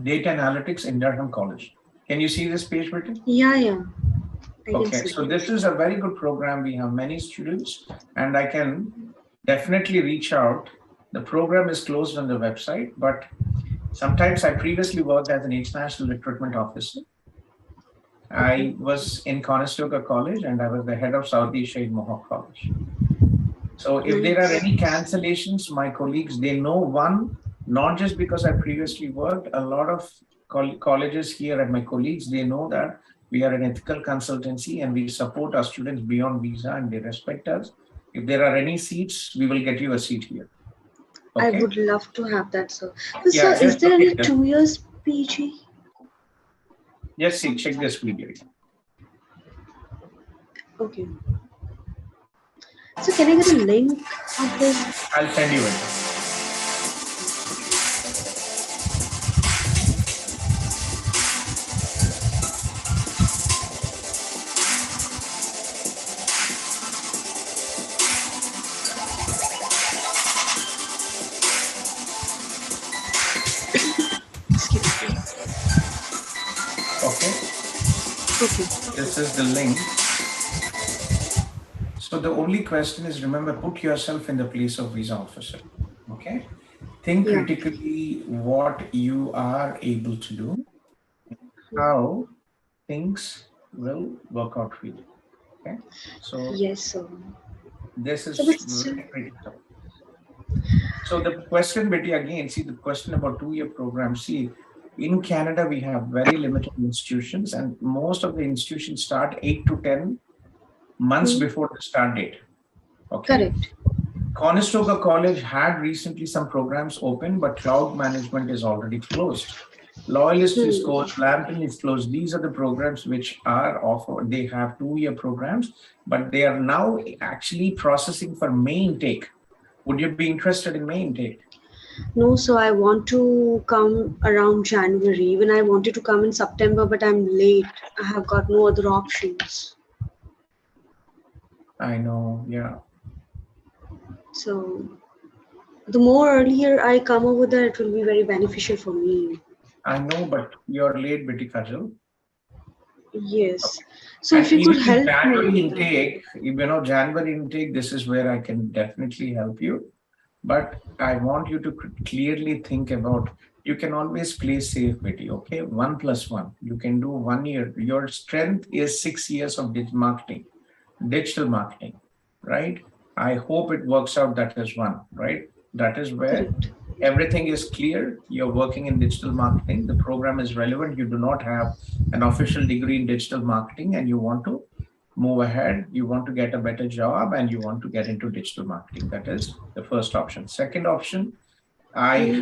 data analytics in Durham College. Can you see this page, Brittany? Yeah. I can Okay, see. so this is a very good program. We have many students, and I can definitely reach out. The program is closed on the website, but sometimes I previously worked as an international recruitment officer. I was in Conestoga College, and I was the head of South Asia in Mohawk College. So if there are any cancellations, my colleagues, they know one, not just because I previously worked, a lot of colleges here and my colleagues, they know that we are an ethical consultancy and we support our students beyond visa and they respect us. If there are any seats, we will get you a seat here. Okay? I would love to have that, sir. But Yeah, sir, is just there any okay. 2 years PG? Yes, see, check this video. Okay. So can I get a link of this? I'll send you it. Okay. This is the link. So the only question is, remember, put yourself in the place of visa officer. Okay. Think critically what you are able to do, how things will work out for you. Okay. So yes, sir. This is So very critical. So the question, Betty, again, see the question about 2-year program. See, in Canada, we have very limited institutions, and most of the institutions start 8 to 10 months before the start date. Okay. Correct. Conestoga College had recently some programs open, but cloud management is already closed. Loyalist is closed, Lambton is closed. These are the programs which are offered. They have 2-year programs, but they are now actually processing for May intake. Would you be interested in May intake? No, so I want to come around January. Even I wanted to come in September, but I'm late. I have got no other options. I know, yeah. So the more earlier I come over there, it will be very beneficial for me. I know, but you're late, Betty Kajal. Yes. So And if you even could in help January me. intake, January intake, this is where I can definitely help you. But I want you to clearly think about, you can always play safe, Betty, okay? 1 + 1. You can do 1 year. Your strength is 6 years of digital marketing, right? I hope it works out. That is one, right? That is where Correct. everything is clear. You're working in digital marketing. The program is relevant. You do not have an official degree in digital marketing and you want to move ahead. You want to get a better job and you want to get into digital marketing. That is the first option. Second option, I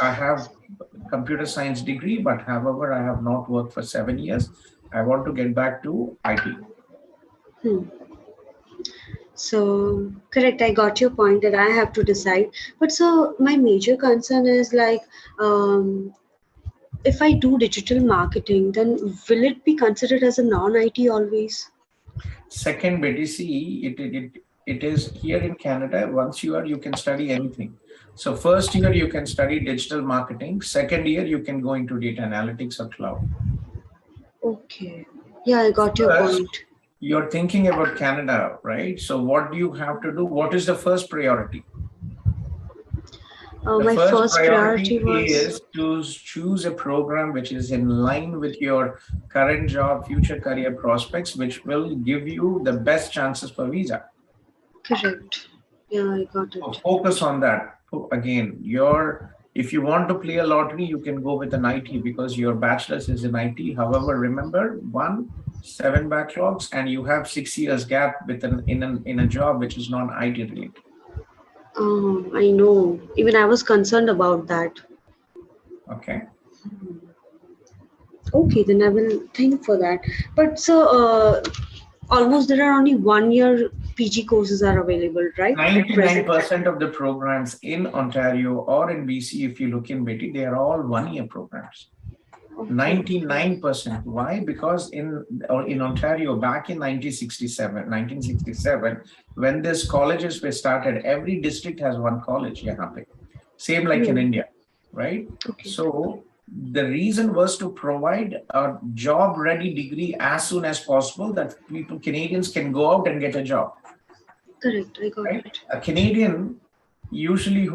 have computer science degree, but however, I have not worked for 7 years. I want to get back to IT. So correct, I got your point that I have to decide. But so my major concern is like, if I do digital marketing, then will it be considered as a non-IT always? Second, Betty, see, it is here in Canada. Once you can study anything. So first year you can study digital marketing. Second year you can go into data analytics or cloud. Okay. Yeah, I got your point. You're thinking about Canada, right? So what do you have to do? What is the first priority? My first priority is to choose a program which is in line with your current job, future career prospects, which will give you the best chances for visa. Correct. Yeah, I got it. So focus on that. Again, if you want to play a lottery, you can go with an IT because your bachelor's is in IT. However, remember 7 backlogs and you have 6 years gap in a job which is not IT related. I know. Even I was concerned about that. Okay. Okay, then I will think for that. But so almost there are only 1 year PG courses are available, right? 99% of the programs in Ontario or in BC, if you look in Betty, they are all 1 year programs. 99%. Why? Because in Ontario, back in 1967, when these colleges were started, every district has one college. Same like in India, right? Okay. So the reason was to provide a job-ready degree as soon as possible that Canadians can go out and get a job. Correct, I got it. A Canadian, usually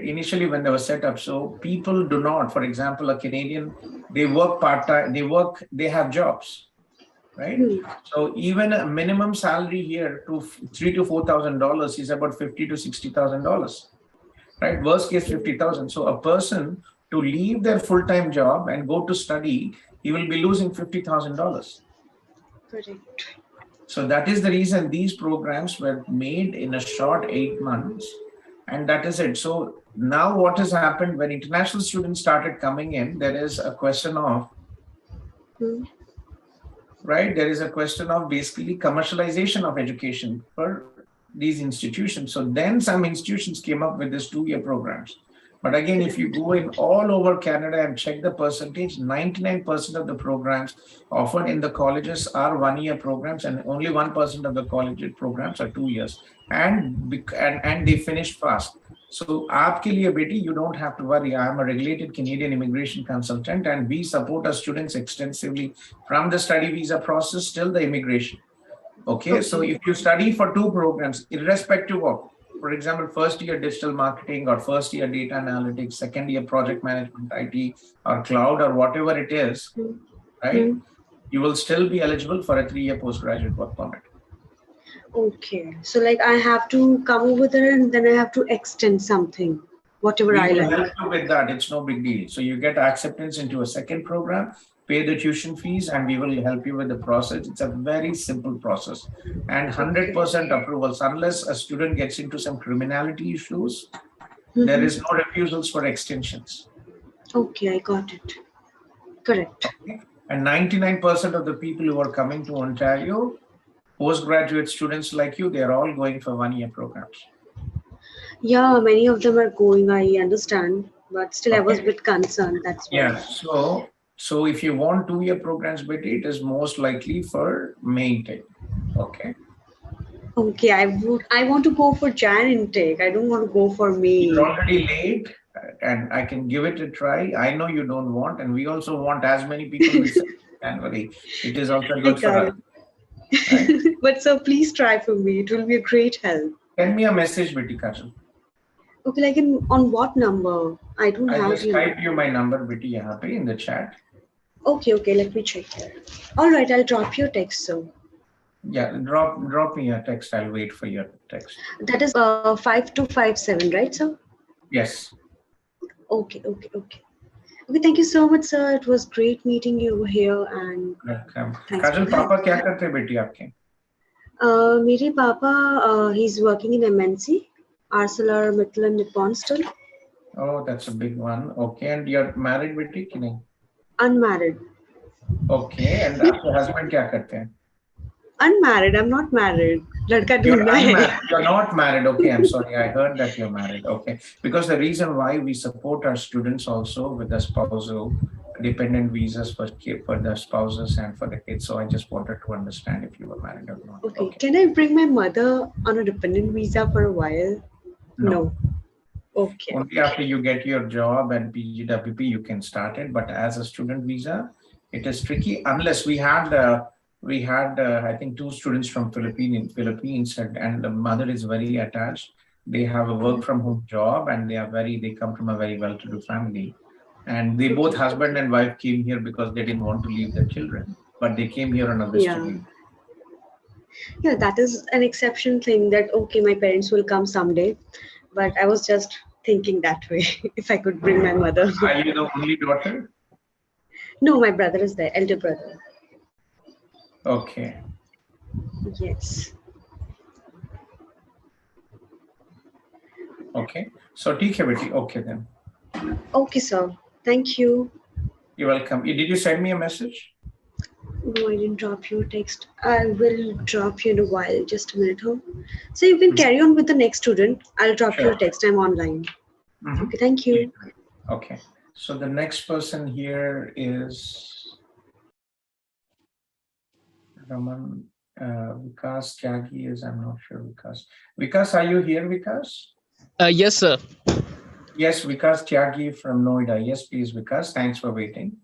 initially when they were set up, so people do not, for example, a Canadian, they work part-time, they have jobs, right? So even a minimum salary here to $3,000 to $4,000 is about $50,000 to $60,000, right? Worst case, 50,000. So a person to leave their full-time job and go to study, he will be losing $50,000. Correct. So that is the reason these programs were made in a short 8 months. And that is it. So now what has happened when international students started coming in, there is a question of, right? There is a question of basically commercialization of education for these institutions. So then some institutions came up with this 2-year programs. But again, if you go in all over Canada and check the percentage, 99% of the programs offered in the colleges are 1-year programs and only 1% of the college programs are 2 years. And they finish fast. So, aapke liye beti, you don't have to worry. I am a regulated Canadian immigration consultant and we support our students extensively from the study visa process till the immigration. Okay, so if you study for 2 programs, irrespective of, for example, first year digital marketing or first year data analytics, second year project management, IT or cloud or whatever it is, right? You will still be eligible for a 3-year postgraduate work permit. Okay, so like I have to come over there and then I have to extend something, whatever I like. We will help you with that. It's no big deal. So you get acceptance into a second program, pay the tuition fees, and we will help you with the process. It's a very simple process and 100% approvals. Unless a student gets into some criminality issues, there is no refusals for extensions. Okay, I got it. Correct. Okay. And 99% of the people who are coming to Ontario, postgraduate students like you, they're all going for 1-year programs. Yeah, many of them are going, I understand, but still I was a Okay. bit concerned, that's why. Yeah. So if you want 2-year programs, Betty, it is most likely for May intake. Okay. Okay, I want to go for Jan intake. I don't want to go for You're May. already late, and I can give it a try. I know you don't want, and we also want as many people with January. It is also I good for got us, right? it. But sir, please try for me. It will be a great help. Send me a message, Betty Kajal. Okay, like on what number? I don't I have just you. typed you my number, Betty, happy in the chat. Okay, let me check here. All right, I'll drop your text, sir. Yeah, drop me a text. I'll wait for your text. That is 5257, right, sir? Yes. Okay. Okay, thank you so much, sir. It was great meeting you here, and Welcome. thanks for Kajal, that. पापा क्या करते हैं बेटी आपके? मेरे पापा, he's working in MNC, ArcelorMittal Nippon still. Oh, that's a big one. Okay, and you're married, बेटी कि नहीं? Unmarried. Okay, and आपके husband क्या करते हैं? Unmarried. I'm not married. लड़का You're ढूंढना है. unmarried. You're not married. Okay, I'm sorry. I heard that you're married. Okay, because the reason why we support our students also with the spousal dependent visas for the spouses and for the kids. So I just wanted to understand if you were married or not. Okay. Can I bring my mother on a dependent visa for a while? No. Okay. Only after you get your job and PGWP you can start it. But as a student visa, it is tricky unless we had I think 2 students from Philippines, and the mother is very attached. They have a work from home job, and they come from a very well-to-do family, and they both husband and wife came here because they didn't want to leave their children, but they came here on a visitor. Yeah, that is an exception thing that okay, my parents will come someday, but I was just thinking that way if I could bring my mother. Are you the only daughter? No, my brother is there, elder brother. Okay. Yes. Okay. So ठीक है बेटी. Okay then. Okay, sir. Thank you. You're welcome. Did you send me a message? No, I didn't drop your text. I will drop you in a while. Just a minute, huh? So you can carry on with the next student. I'll drop your text. I'm online. Okay, thank you. Okay. So the next person here is Raman. Vikas Tyagi is, I'm not sure, Vikas. Vikas, are you here, Vikas? Yes, sir. Yes, Vikas Tyagi from Noida. Yes, please, Vikas. Thanks for waiting.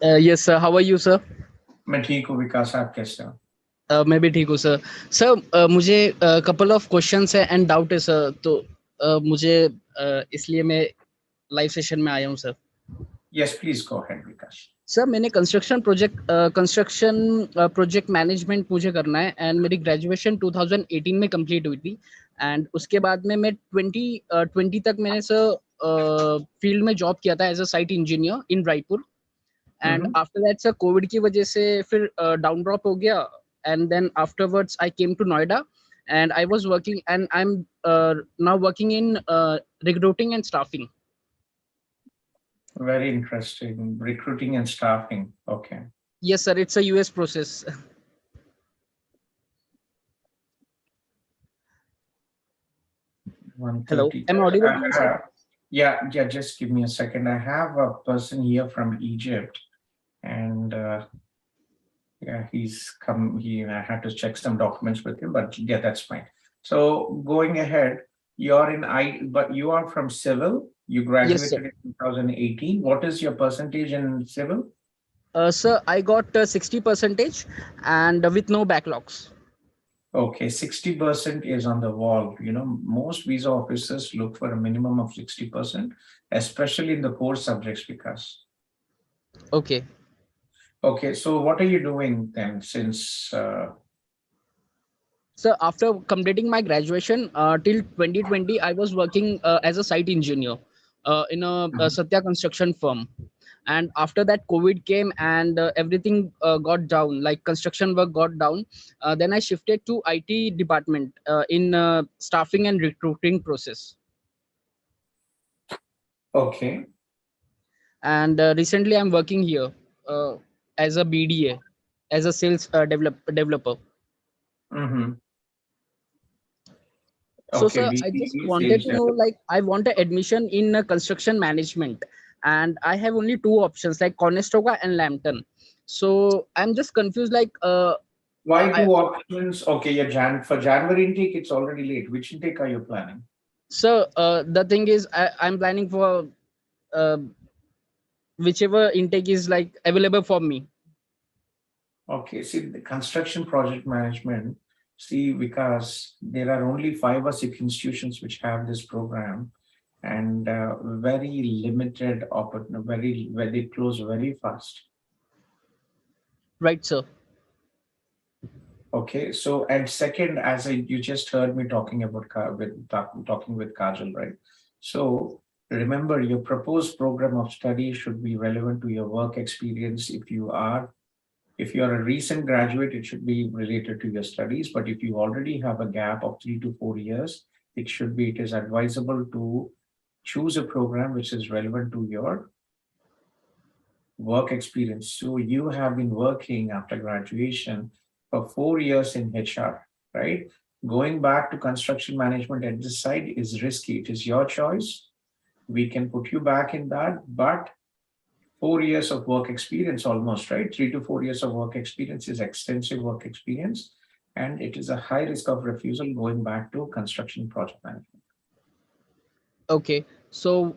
Yes, sir. How are you, sir? मैं ठीक हूँ विकास, आप कैसे हो? मैं भी ठीक हूँ सर. सर मुझे couple of questions है and doubt है सर, तो मुझे इसलिए मैं लाइव सेशन में आया हूँ sir. Yes, please go ahead, Vikas. Sir मैंने कंस्ट्रक्शन प्रोजेक्ट मैनेजमेंट मुझे करना है एंड मेरी ग्रेजुएशन 2018 में कंप्लीट हुई थी एंड उसके बाद में मैं 2020 तक मैंने सर फील्ड में जॉब किया था as a site engineer in Raipur. And after that, sir, COVID की वजह से फिर down drop हो गया. And then afterwards, I came to Noida, and I was working, and I'm now working in recruiting and staffing. Very interesting. Recruiting and staffing. Okay. Yes, sir. It's a US process. Hello. Am I audible? Yeah. Just give me a second. I have a person here from Egypt. And yeah, he's come. I had to check some documents with him, but yeah, that's fine. So going ahead, but you are from civil. You graduated in 2018. What is your percentage in civil? Sir, I got 60% and with no backlogs. Okay, 60% is on the wall. You know, most visa officers look for a minimum of 60%, especially in the core subjects, because. Okay. Okay, so what are you doing then since? So after completing my graduation till 2020, I was working as a site engineer in a Satya construction firm. And after that, COVID came and everything got down, like construction work got down. Then I shifted to IT department in staffing and recruiting process. Okay. And recently I'm working here. As a BDA, as a sales developer. So, Okay, sir, I just wanted to know, like, I want an admission in construction management, and I have only two options, like Conestoga and Lambton. So I'm just confused, like, why two options? Okay, for January intake, it's already late. Which intake are you planning? so the thing is, I'm planning for uh, whichever intake is like available for me. Okay, see the construction project management. See, because there are only 5 or 6 institutions which have this program, and very limited opportunity, where they close very fast. Right, sir. Okay, so and second, you just heard me talking about talking with Kajal, right? So remember, your proposed program of study should be relevant to your work experience. If you are a recent graduate, it should be related to your studies. But if you already have a gap of 3 to 4 years, it is advisable to choose a program which is relevant to your work experience. So you have been working after graduation for 4 years in HR, right? Going back to construction management at this side is risky. It is your choice. We can put you back in that, but 4 years of work experience almost, right? 3 to 4 years of work experience is extensive work experience, and it is a high risk of refusal going back to construction project management. Okay, so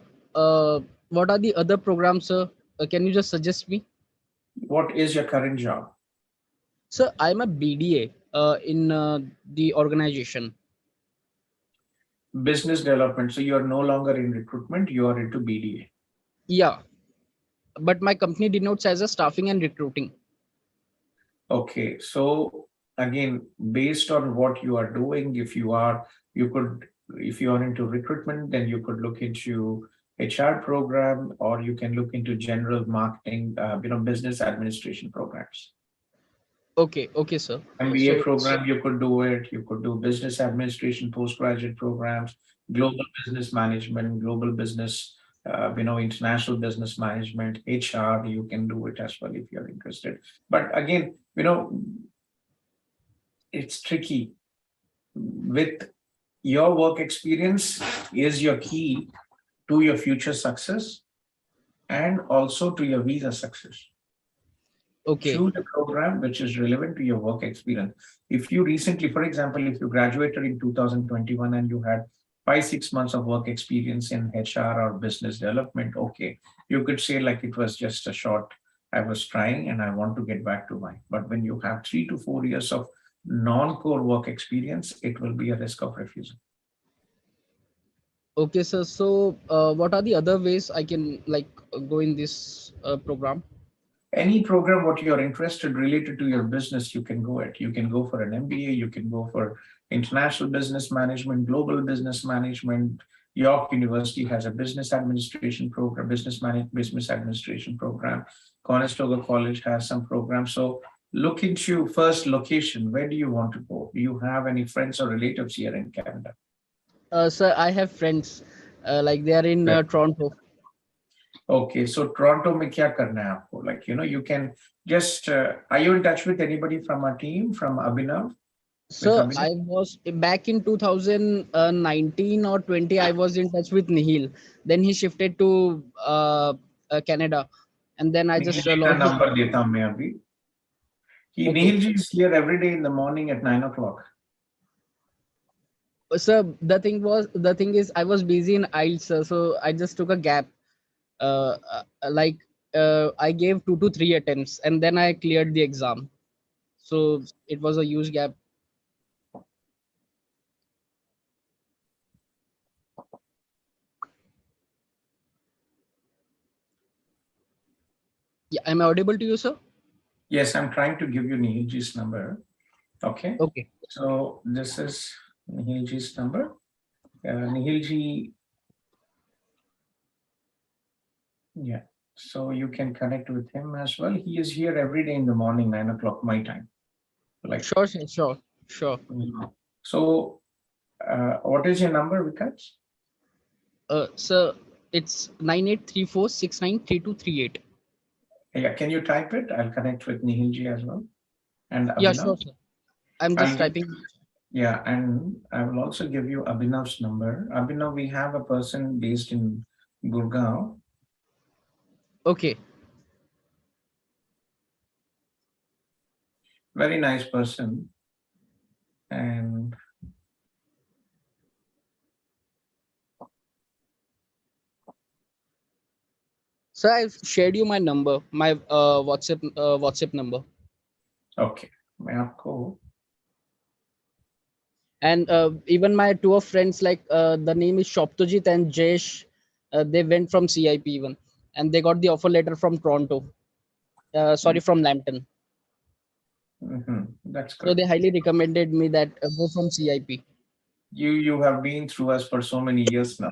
what are the other programs, sir? Can you just suggest me? What is your current job? Sir, I'm a BDA in the organization. Business development. So you're no longer in recruitment, you are into BDA. Yeah, but my company denotes as a staffing and recruiting. Okay, so again, based on what you are doing, if you are into recruitment, then you could look into HR program, or you can look into general marketing, business administration programs. Okay, sir. MBA program, you could do it. You could do business administration, postgraduate programs, global business management, global business, international business management, HR. You can do it as well if you're interested. But again, it's tricky. With your work experience is your key to your future success and also to your visa success. Okay. Choose a program which is relevant to your work experience. If you recently, for example, if you graduated in 2021 and you had 5-6 months of work experience in HR or business development, okay, you could say like it was just a short, I was trying and I want to get back to mine. But when you have 3 to 4 years of non-core work experience, it will be a risk of refusal. Okay, sir. So what are the other ways I can go in this program? Any program what you're interested related to your business, you can go at. You can go for an MBA, you can go for international business management, global business management. York University has a business administration program, business administration program. Conestoga College has some programs. So look into first location. Where do you want to go? Do you have any friends or relatives here in Canada? Sir, I have friends, they are in Toronto. Okay, so Toronto में क्या करना है आपको? Like, you can just, are you in touch with anybody from our team, from Abhinav? So I was back in 2019 or 20, I was in touch with Nihil. Then he shifted to Canada. And then I just logged number देता हूं मैं अभी. Nihil ji is here every day in the morning at 9 o'clock. Sir, the thing is I was busy in IELTS, sir, so I just took a gap. I gave 2 to 3 attempts and then I cleared the exam. So it was a huge gap. Yeah, am I audible to you, sir? Yes, I'm trying to give you Nihilji's number. Okay. Okay. So this is Nihilji's number. Nihilji, yeah. So you can connect with him as well. He is here every day in the morning, 9 o'clock my time. Like sure. So what is your number, Vikas? Sir, it's 9834693238. Yeah, can you type it? I'll connect with Nihilji as well. And yeah, sure, sir. I'm just typing. Yeah, and I will also give you Abhinav's number. Abhinav, we have a person based in Gurgaon. Okay. Very nice person. And So I've shared you my number, my WhatsApp number. okay, मैं आपको And even my two of friends, like the name is Shoptojit and Jayesh, they went from CIP even, and they got the offer letter from Toronto. Sorry, from Lambton. That's So good. they highly recommended me that go from CIP. You have been through us for so many years now.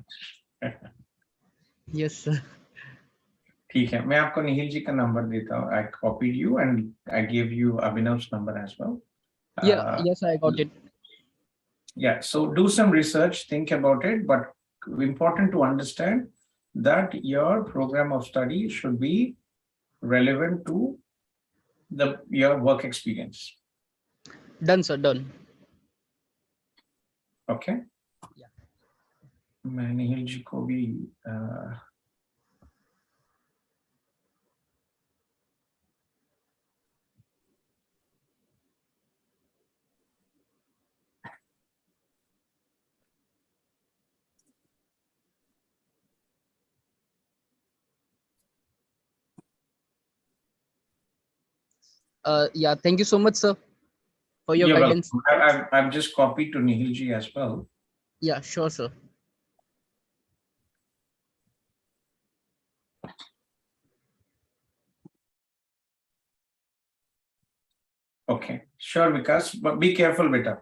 Yes, sir. ठीक है, मैं आपको निहिल जी का number देता हूँ. I copied you and I gave you Abhinav's number as well. Yeah, yes, I got it. Yeah, so do some research, think about it, but important to understand that your program of study should be relevant to your work experience. Done, sir, done. Okay. Yeah. मैं निहिल जी को भी Yeah, thank you so much, sir, for your you're guidance. welcome. I've just copied to Nihil ji as well. Yeah, sure, sir. Okay, sure, Vikas, but be careful, beta.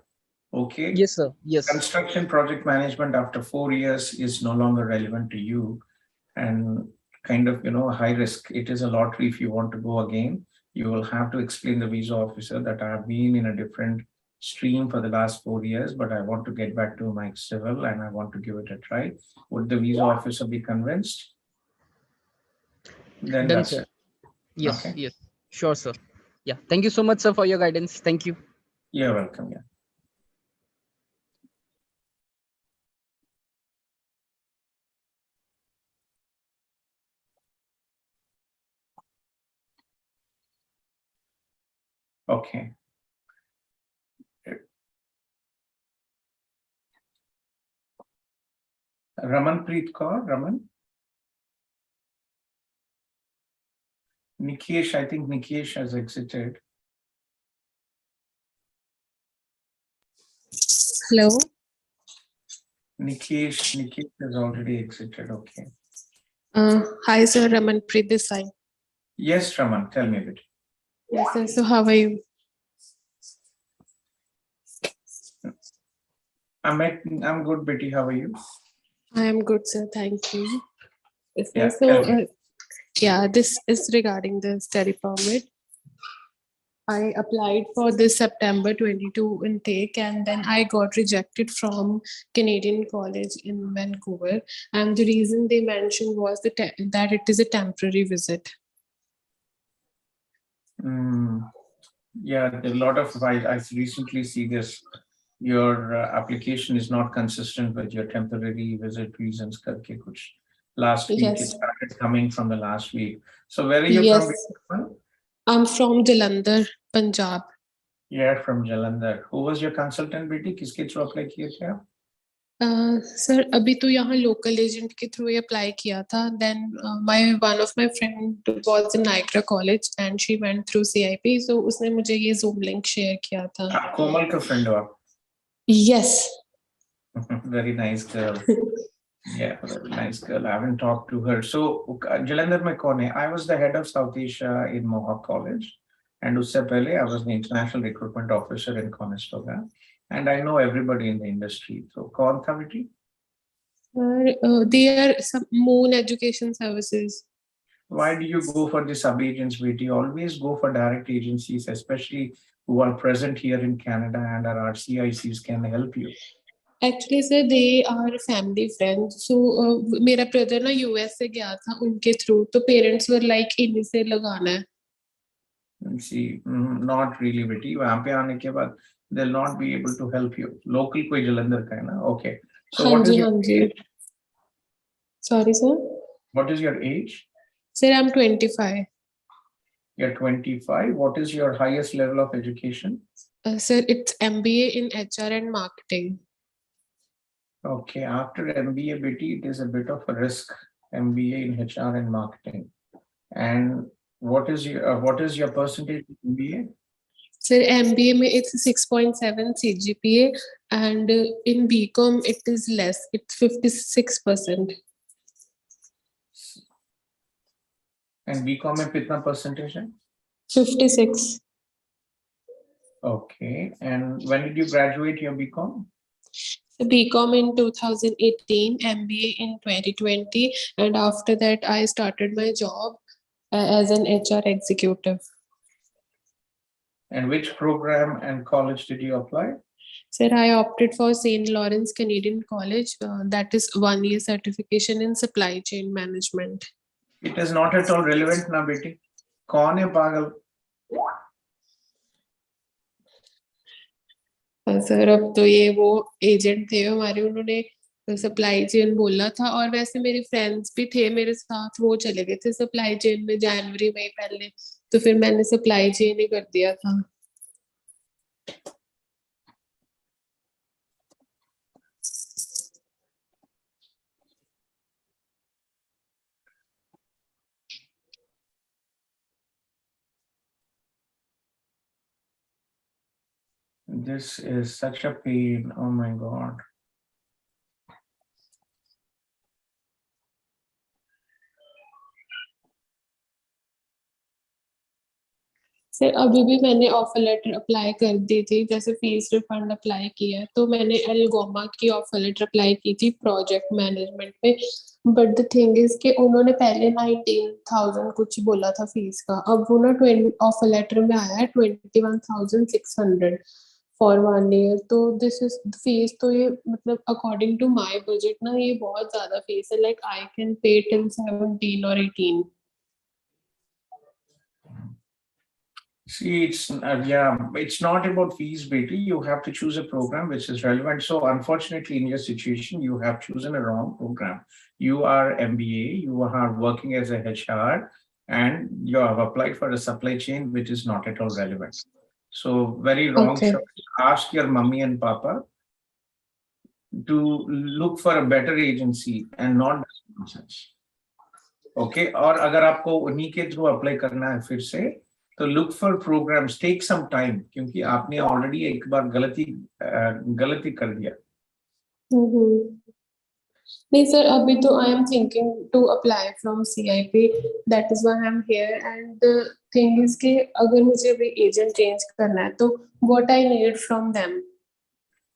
Okay. Yes, sir. Yes. Construction project management after 4 years is no longer relevant to you, and kind of, high risk. It is a lottery. If you want to go again, you will have to explain the visa officer that I have been in a different stream for the last 4 years, but I want to get back to my civil and I want to give it a try. Would the visa officer be convinced? Then Done, that's sir. it. Yes, Okay. yes. Sure, sir. Yeah. Thank you so much, sir, for your guidance. Thank you. You're welcome. Yeah. Okay. Ramanpreet Kaur, Raman. Nikesh, I think Nikesh has exited. Hello. Nikesh has already exited. Okay. Hi, sir. Ramanpreet this side. Yes, Raman, tell me a bit. Yes, sir. So, how are you? I'm good, Betty. How are you? I am good, sir. Thank you. Yes, sir. Yeah, So, tell me. yeah, this is regarding the study permit. I applied for this September 22 intake, and then I got rejected from Canadian College in Vancouver. And the reason they mentioned was that it is a temporary visit. Yeah, there are a lot of, I recently see this, your application is not consistent with your temporary visit reasons. Karke kuch. Last week, Yes. it started coming from the last week. So where are you Yes. from? I'm from Jalandhar, Punjab. Yeah, from Jalandhar. Who was your consultant, Betty? किसके through apply किए थे आप? Sir अभी तो यहाँ local agent के through apply किया था. Then one of my friend was in Niagara college and she went through CIP, so उसने मुझे ये जूम लिंक शेयर किया था. कोमल का फ्रेंड हो आप? Yes. Very nice girl. Yeah, very nice girl. I haven't talked to her. So Jalandhar में कौन है? I was the head of South Asia in Mohawk College, and उससे पहले I was the international recruitment officer in Conestoga. And I know everybody in the industry. So, कौन था बेटी? They are some Moon Education Services. Why do you go for the sub-agents, बेटी? Always go for direct agencies, especially who are present here in Canada and our RCICs can help you. Actually, sir, they are family friends. So, मेरा brother ना US से गया था उनके through. तो parents were like इन्हीं से लगाना है. See, not really बेटी, वहाँ पे आने के बाद they'll not be able to help you. Local कोई जलंधर का है ना? Okay. So what is your age? Sorry, sir. What is your age? Sir, I'm 25. You're 25. What is your highest level of education? Sir, it's MBA in HR and marketing. Okay, after MBA, BT, it is a bit of a risk. MBA in HR and marketing. And what is your percentage in MBA? Sir, MBA mein it's 6.7 CGPA, and in BCom it is less. It's 56%. And BCom में कितना percentage है? 56. Okay. And when did you graduate your BCom? BCom in 2018, MBA in 2020, and after that I started my job as an HR executive. And which program and college did you apply? Sir, I opted for St. Lawrence Canadian College. That is 1-year certification in supply chain management. It is not at all relevant ना बेटी. कौन है पागल? Sir अब तो ये वो agent थे हमारे, उन्होंने सप्लाई चेन बोला था, और वैसे मेरे फ्रेंड्स भी थे मेरे साथ, वो चले गए थे सप्लाई चेन में जनवरी में पहले, तो फिर मैंने सप्लाई चेन ही कर दिया था. This is such a pain. Oh my God. Sir अभी भी मैंने ऑफर लेटर अप्लाई कर दी थी, जैसे फीस रिफंड अप्लाई किया है, तो मैंने एल्गोमा की ऑफर लेटर अप्लाई की थी प्रोजेक्ट मैनेजमेंट में, बट द थिंग इज कि उन्होंने पहले 19,000 कुछ बोला था फीस का, अब वो ना ऑफर लेटर में आया है 21,600 फॉर 1 ईयर. तो दिस इज फीस, तो ये मतलब अकॉर्डिंग टू माय बजट ना ये बहुत ज्यादा फीस है. Like I can pay till 17 or 18. See, it's not about fees, Betty. You have to choose a program which is relevant. So unfortunately, in your situation, you have chosen a wrong program. You are MBA, you are working as a HR, and you have applied for a supply chain, which is not at all relevant. So very wrong choice. Ask your mummy and papa to look for a better agency and not nonsense. Okay? और अगर आपको उन्हीं के through apply करना है फिर से, तो look for programs, take some time, क्योंकि आपने already एक बार गलती कर दिया. नहीं सर, अभी तो I am thinking to apply from CIP. That is why I am here. And the thing is कि अगर मुझे अभी agent change करना है, तो what I need from them?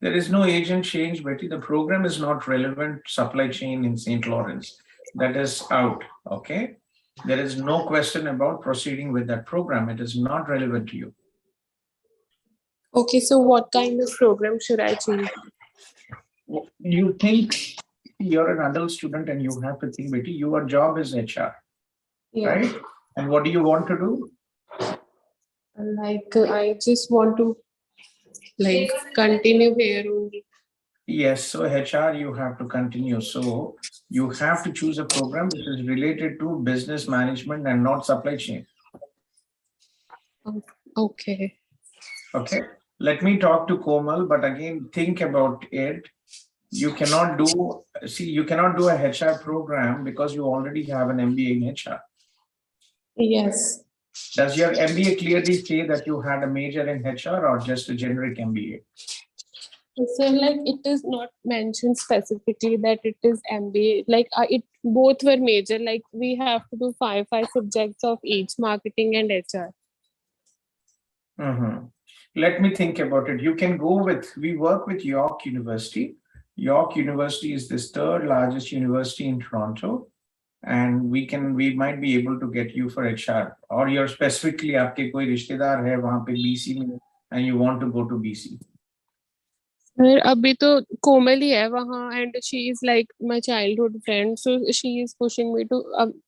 There is no agent change, Betty. The program is not relevant. Supply chain in St. Lawrence, that is out. Okay. There is no question about proceeding with that program. It is not relevant to you. Okay, so what kind of program should I choose? You think you're an adult student and you have to think, Betty, your job is HR, right? And what do you want to do? Like, I just want to continue here only. Yes, so HR, you have to continue. So you have to choose a program which is related to business management and not supply chain. Okay. Okay. Let me talk to Komal, but again, think about it. You cannot do a HR program because you already have an MBA in HR. Yes. Does your MBA clearly say that you had a major in HR or just a generic MBA? So it is not mentioned specifically that it is MBA. It both were major. We have to do five subjects of each, marketing and HR. Let me think about it. You can go with, we work with York University. York University is the third largest university in Toronto. And we might be able to get you for HR. Or you're specifically, आपके कोई रिश्तेदार है वहाँ पे BC में, and you want to go to BC. फिर अभी तो कोमल ही है वहाँ and she is like my childhood friend, so she is pushing me to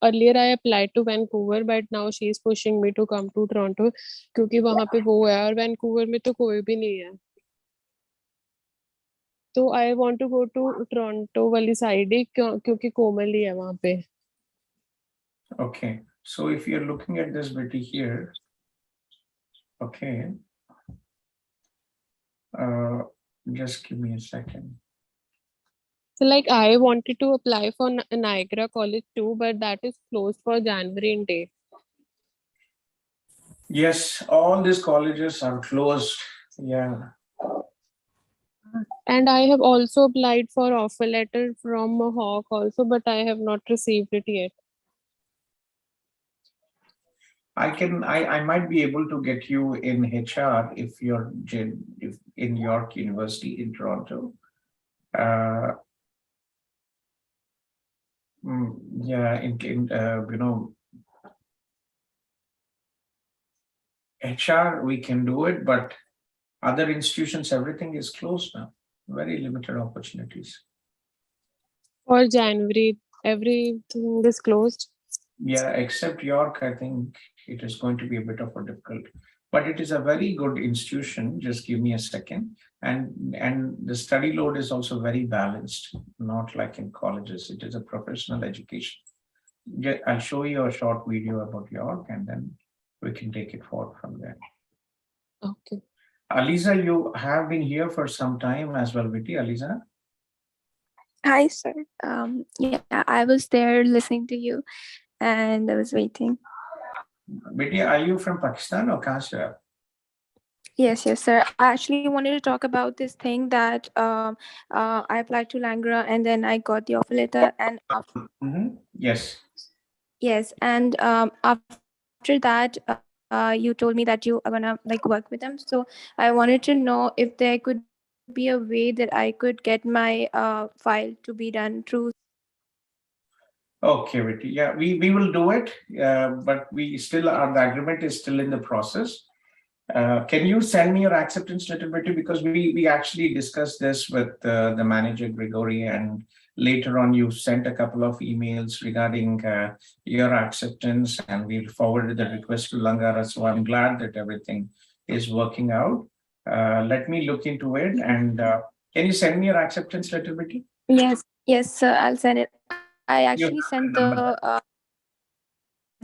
earlier I applied to Vancouver but now she is pushing me to come to Toronto क्योंकि वहाँ पे वो है और Vancouver में तो कोई भी नहीं है, तो I want to go to Toronto वाली साइड ही क्योंकि कोमल ही है वहाँ पे. Okay, so if you're looking at this bit here, okay, just give me a second. So like I wanted to apply for Niagara College too, but that is closed for January intake. Yes, all these colleges are closed. Yeah. And I have also applied for offer letter from Mohawk also, but I have not received it yet. I might be able to get you in HR if if in York University in Toronto. Yeah, you know, HR we can do it, but other institutions, everything is closed now. Very limited opportunities. For January, everything is closed. Yeah, except York, I think it is going to be a bit of a difficult, but it is a very good institution. Just give me a second. And the study load is also very balanced, not like in colleges. It is a professional education. Yeah, I'll show you a short video about York and then we can take it forward from there. Okay. Aliza, you have been here for some time as well, Viti. Aliza? Hi, sir. Yeah, I was there listening to you and I was waiting. Viti, are you from Pakistan or Kashmir? Yes, sir. I actually wanted to talk about this thing that I applied to Langra and then I got the offer letter and Yes. yes, and after that, you told me that you are gonna like work with them. So I wanted to know if there could be a way that I could get my file to be done through. Okay, Viti. Yeah, we will do it, but we still are, the agreement is still in the process. Can you send me your acceptance letter, Viti? Because we actually discussed this with the manager, Grigori, and later on you sent a couple of emails regarding your acceptance and we forwarded the request to Langara. So I'm glad that everything is working out. Let me look into it and can you send me your acceptance letter, Viti? Yes, sir. I'll send it. I actually sent the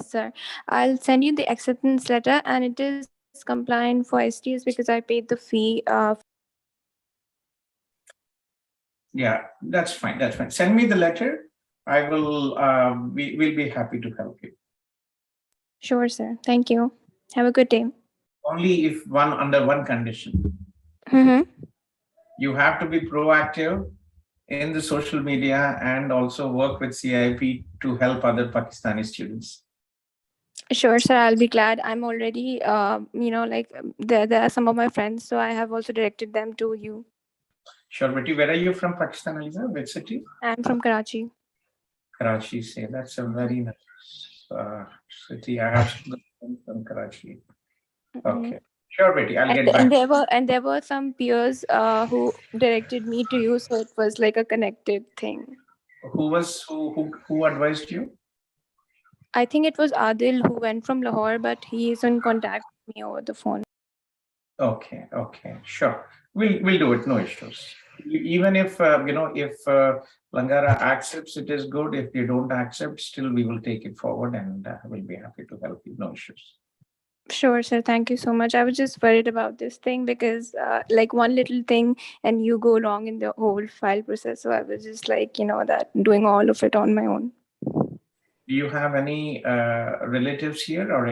sir. I'll send you the acceptance letter, and it is compliant for STS because I paid the fee. Yeah, that's fine. That's fine. Send me the letter. I will. We will be happy to help you. Sure, sir. Thank you. Have a good day. Only if under one condition. You have to be proactive in the social media and also work with CIP to help other Pakistani students. Sure, sir. I'll be glad. I'm already, like there are some of my friends, so I have also directed them to you. Sure, Betty. Where are you from, Pakistan, Aliza? Which city? I'm from Karachi. Karachi, say that's a very nice city. I have friends from Karachi. Okay. Sure, Betty. I'll get back. And there were some peers who directed me to you, so it was like a connected thing. Who advised you? I think it was Adil who went from Lahore, but he is in contact with me over the phone. Okay, sure. We'll do it. No issues. Even if if Langara accepts, it is good. If they don't accept, still we will take it forward and we'll be happy to help you. No issues. Sure, sir. Thank you so much. I was just worried about this thing because like one little thing and you go wrong in the whole file process. So I was just like, that doing all of it on my own. Do you have any relatives here or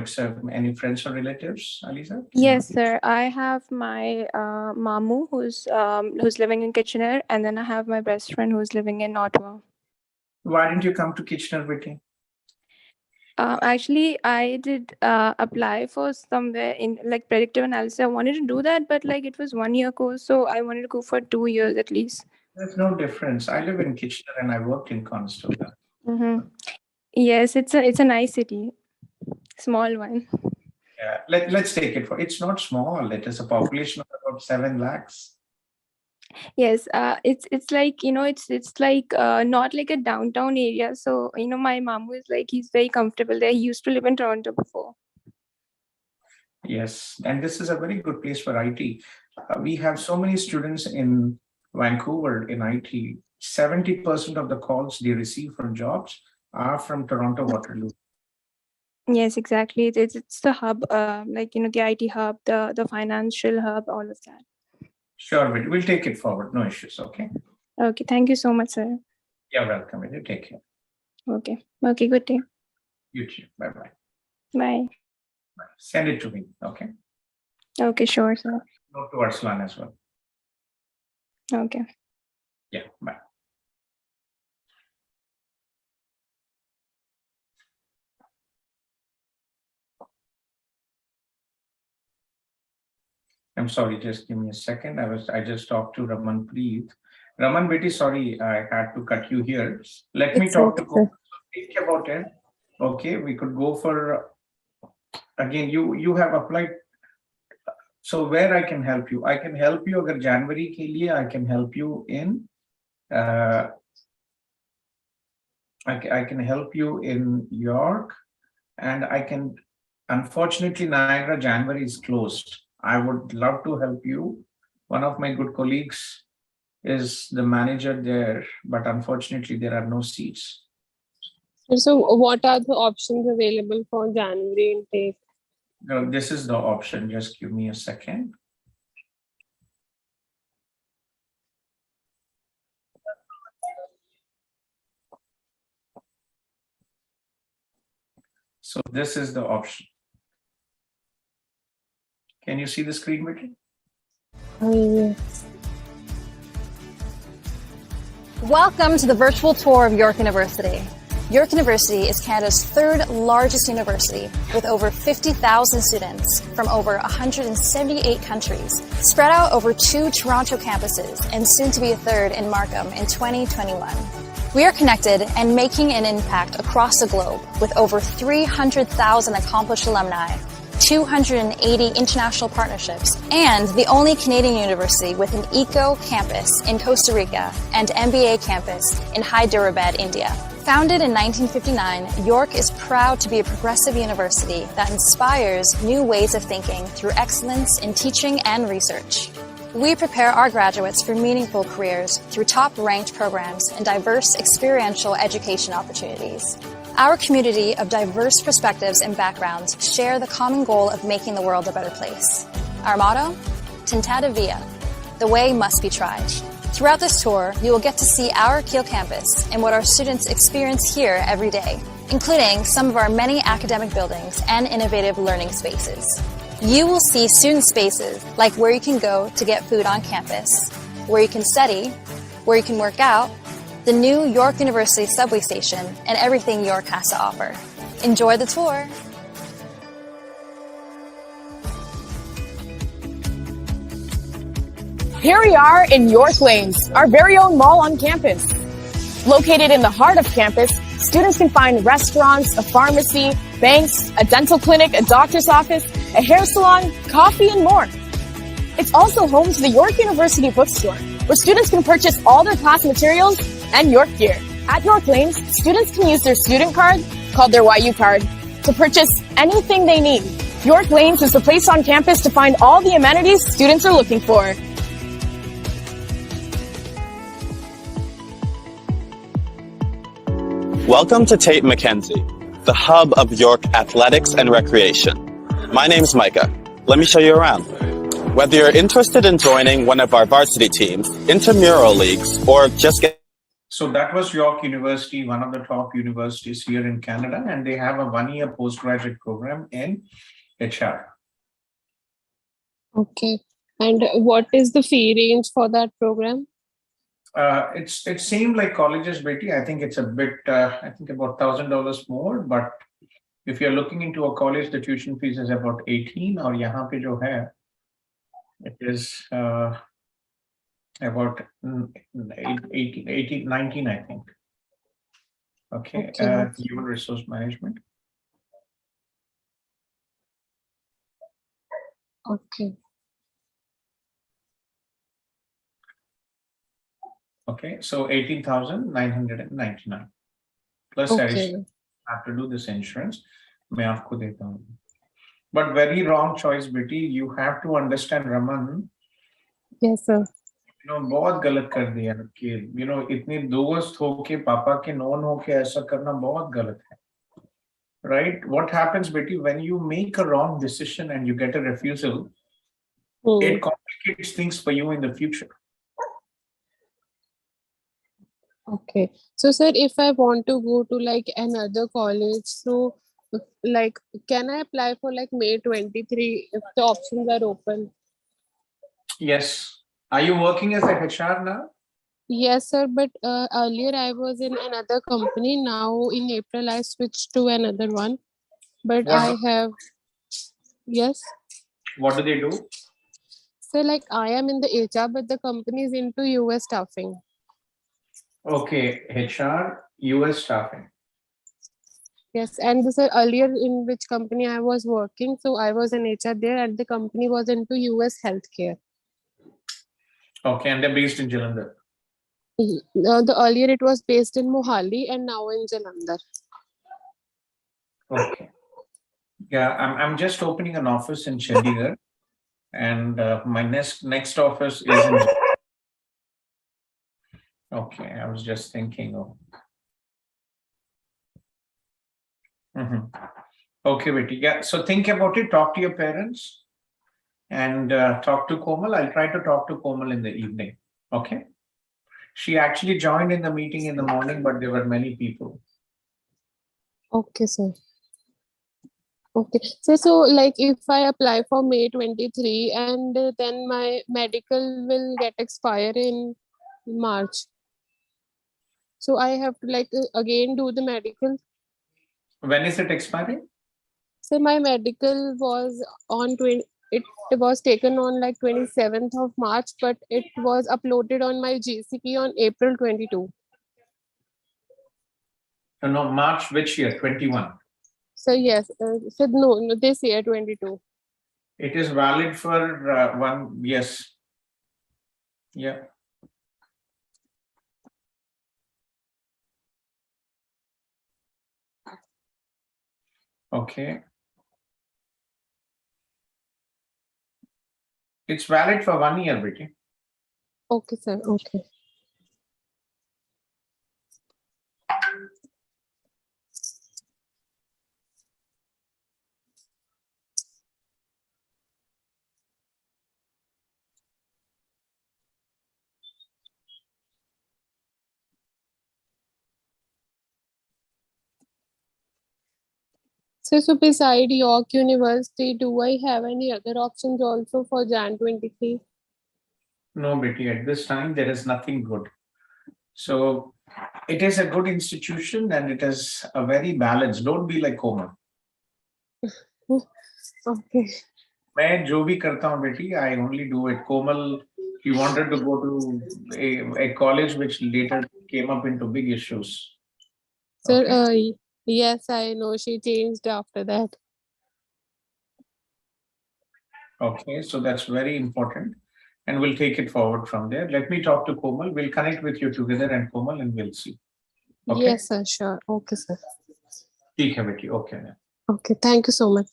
any friends or relatives, Aliza? Yes, sir. I have my Mamu who's living in Kitchener, and then I have my best friend who's living in Ottawa. Why didn't you come to Kitchener, Vicky? Actually, I did apply for somewhere in like predictive analysis. I wanted to do that, but like it was 1 year course, so I wanted to go for 2 years at least. There's no difference. I live in Kitchener and I worked in Conestoga. Yes, it's a nice city, small one. Yeah, let's take it for. It's not small. It is a population of about 7 lakhs. Yes, it's like, it's like not like a downtown area. So, my mom was like, he's very comfortable there. He used to live in Toronto before. Yes, and this is a very good place for IT. We have so many students in Vancouver in IT. 70% of the calls they receive for jobs are from Toronto Waterloo. Yes, exactly. It's the hub, like, the IT hub, the financial hub, all of that. Sure, we'll take it forward. No issues. Okay. Okay, thank you so much, sir. You're welcome. You take care. Okay. Okay, good day. You too. Bye-bye. Bye. Send it to me. Okay. Okay, sure, sir. Note to Arslan as well. Okay. Yeah. Bye. I'm sorry, just give me a second. I just talked to Raman, please. Raman Beti, sorry, I had to cut you here. Let me It's talk to okay, sir. think about it. Okay, we could go for again, you have applied. So where I can help you? I can help you agar January ke liye, I can help you in I can help you in York, and I can, unfortunately, Niagara January is closed. I would love to help you. One of my good colleagues is the manager there, but unfortunately there are no seats. So what are the options available for January intake? No, this is the option. Just give me a second. So this is the option. Can you see the screen, Vicky? Welcome to the virtual tour of York University. York University is Canada's third largest university with over 50,000 students from over 178 countries, spread out over 2 Toronto campuses and soon to be a third in Markham in 2021. We are connected and making an impact across the globe with over 300,000 accomplished alumni, 280 international partnerships, and the only Canadian university with an eco campus in Costa Rica and MBA campus in Hyderabad, India. Founded in 1959, York is proud to be a progressive university that inspires new ways of thinking through excellence in teaching and research. We prepare our graduates for meaningful careers through top-ranked programs and diverse experiential education opportunities. Our community of diverse perspectives and backgrounds share the common goal of making the world a better place. Our motto? Tentata Via. The way must be tried. Throughout this tour, you will get to see our Kiel campus and what our students experience here every day, including some of our many academic buildings and innovative learning spaces. You will see student spaces like where you can go to get food on campus, where you can study, where you can work out, the new York University subway station, and everything York has to offer. Enjoy the tour! Here we are in York Lanes, our very own mall on campus. Located in the heart of campus, students can find restaurants, a pharmacy, banks, a dental clinic, a doctor's office, a hair salon, coffee, and more. It's also home to the York University bookstore, where students can purchase all their class materials and York gear. At York Lanes, students can use their student card, called their YU card, to purchase anything they need. York Lanes is the place on campus to find all the amenities students are looking for. Welcome to Tate McKenzie, the hub of York athletics and recreation. My name's Micah. Let me show you around. Whether you're interested in joining one of our varsity teams, intramural leagues, or just get... So that was York University, one of the top universities here in Canada, and they have a 1-year postgraduate program in HR. Okay. And what is the fee range for that program? It seemed like colleges, Betty. I think it's a bit, I think about $1,000 more, but if you're looking into a college, the tuition fees is about 18, or yahan pe jo hai, it is about 18, 19, I think. Okay, human resource management. Okay. Okay, so 18,999 plus Okay. additional. I have to do this insurance. मैं आपको देता हूँ. But very wrong choice, Betty. You have to understand, Raman. Yes, sir. बहुत गलत कर दिया कि इतनी दोस्त होके पापा के नॉन होके ऐसा करना बहुत गलत है. Right? What happens, Betty, when you make a wrong decision and you get a refusal, it complicates things for you in the future. Okay. So, sir, if I want to go to like another college, so like, can I apply for like May 23 if the options are open? Yes. Are you working as a HR now? Yes, sir. But earlier I was in another company. Now in April I switched to another one. But yes. What do they do? So like I am in the HR, but the company is into US staffing. Okay, HR, US staffing. Yes, and this is earlier in which company I was working. So I was an HR there, and the company was into US healthcare. Okay, and they're based in Jalandhar. The earlier it was based in Mohali, and now in Jalandhar. Okay. Yeah, I'm just opening an office in Chandigarh, and my next office is in. Okay, I was just thinking of. Okay, Betty. Yeah, so think about it. Talk to your parents, and talk to Komal. I'll try to talk to Komal in the evening. Okay. She actually joined in the meeting in the morning, but there were many people. Okay, sir. Okay, so like if I apply for May 23 and then my medical will get expire in March. So I have to like again do the medical. When is it expiring? So my medical was on it was taken on like 27th of March, but it was uploaded on my GCP on April 22. No, March which year? 21. So yes, no, this year 22. It is valid for one, yes. Yeah. Okay. It's valid for 1 year, Betty. Okay, sir. Okay. So beside York University, do I have any other options also for Jan 23? No, Betty, at this time, there is nothing good. So it is a good institution and it is a very balanced. Don't be like Komal. Okay. मैं जो भी करता हूँ बेटी, I only do it. Komal, he wanted to go to a college which later came up into big issues. Sir, Okay. yes, I know she changed after that. Okay, so that's very important. And we'll take it forward from there. Let me talk to Komal. We'll connect with you together and Komal and we'll see. Okay? Yes, sir, sure. Okay, sir. ठीक है बेटी, okay. Okay, thank you so much.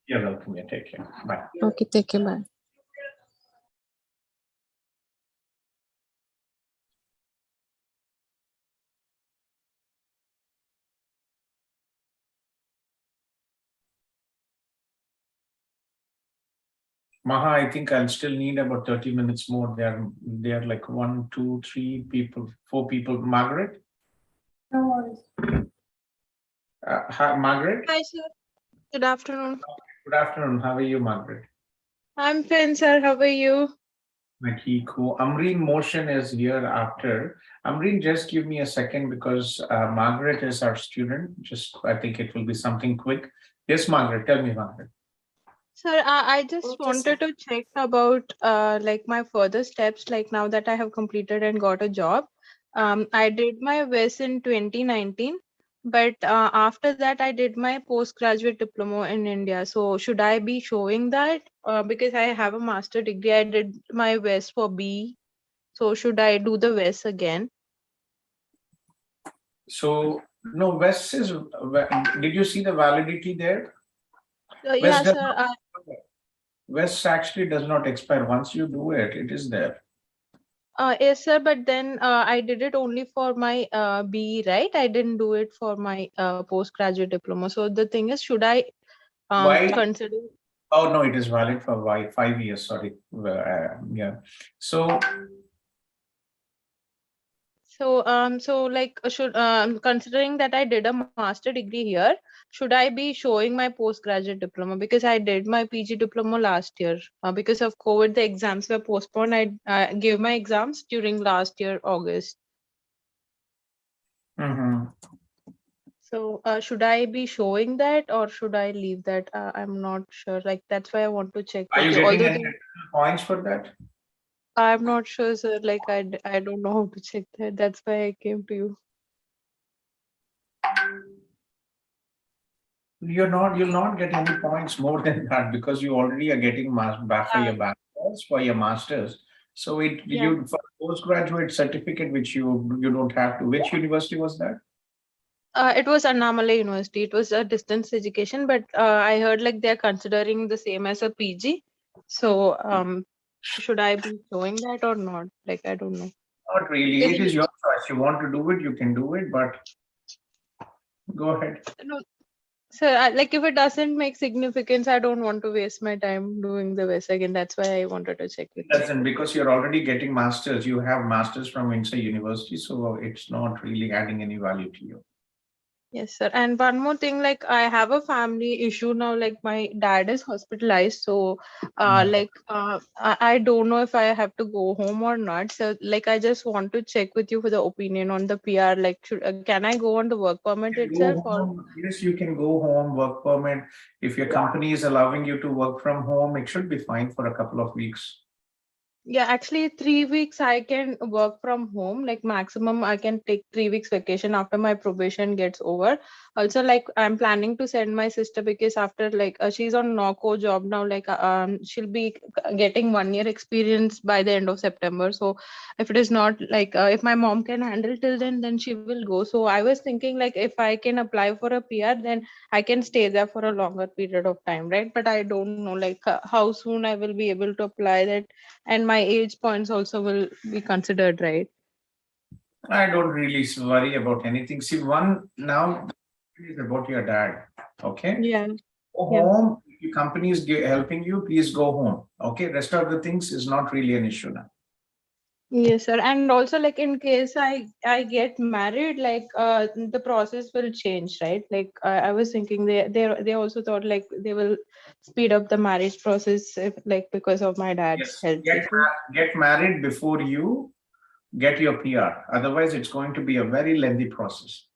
You're welcome. Yeah, take care. Bye. Okay, take care. Bye. Maha, I think I'll still need about 30 minutes more. They are like 1, 2, 3 people, 4 people. Margaret? No worries. Hi, Margaret? Hi, sir. Good afternoon. Good afternoon. How are you, Margaret? I'm fine, sir. How are you? Cool. Amreen Motion is here after. Amreen, just give me a second because Margaret is our student. I think it will be something quick. Yes, Margaret, tell me, Margaret. Sir, I just wanted to check about like my further steps, like now that I have completed and got a job. I did my WES in 2019, but after that I did my postgraduate diploma in India. So should I be showing that? Because I have a master degree, I did my WES for B. So should I do the WES again? So no, West is. Did you see the validity there? Yeah, sir. West actually does not expire. Once you do it, it is there. Yes, sir. But then I did it only for my BE, right? I didn't do it for my postgraduate diploma. So the thing is, should I Why? consider? Oh no, it is valid for 5 years. Sorry. Yeah. So So like should considering that I did a master degree here, should I be showing my postgraduate diploma? Because I did my PG diploma last year. Because of COVID, the exams were postponed. I gave my exams during last year, August. So should I be showing that or should I leave that? I'm not sure. Like that's why I want to check are with you you. getting Although any points for that? I'm not sure, sir. Like I don't know how to check that. That's why I came to you. You'll not get any points more than that because you already are getting for your bachelor's, for your master's. So you for postgraduate certificate, which you don't have to. Which university was that? It was Annamalai University. It was a distance education, but I heard like they're considering the same as a PG. So should I be showing that or not? Like I don't know. Not really. It is your choice. You want to do it, you can do it, but go ahead. No, sir. Like if it doesn't make significance, I don't want to waste my time doing the WES again. That's why I wanted to check with you. Doesn't, because you're already getting masters. You have masters from inside university, so it's not really adding any value to you. Yes, sir. And one more thing, like I have a family issue now, like my dad is hospitalized. So I don't know if I have to go home or not. So like I just want to check with you for the opinion on the PR. Like can I go on the work permit itself? Or yes, you can go home, work permit. If your company is allowing you to work from home, it should be fine for a couple of weeks. yeah, actually 3 weeks I can work from home. Like maximum I can take 3 weeks vacation after my probation gets over. Also, like I'm planning to send my sister because after like she's on NOCO job now, like she'll be getting 1 year experience by the end of September. So if it is not like if my mom can handle till then she will go. So I was thinking like if I can apply for a PR, then I can stay there for a longer period of time, right? But I don't know like how soon I will be able to apply that, and my age points also will be considered, right? I don't really worry about anything. See, one now is about your dad. Okay. Yeah. Go home. If your company is helping you, please go home. Okay. Rest of the things is not really an issue now. Yes, sir. And also like in case I get married, like the process will change, right? Like I was thinking they also thought like they will speed up the marriage process if, like because of my dad's health issue. Get married before you get your PR. Otherwise, it's going to be a very lengthy process.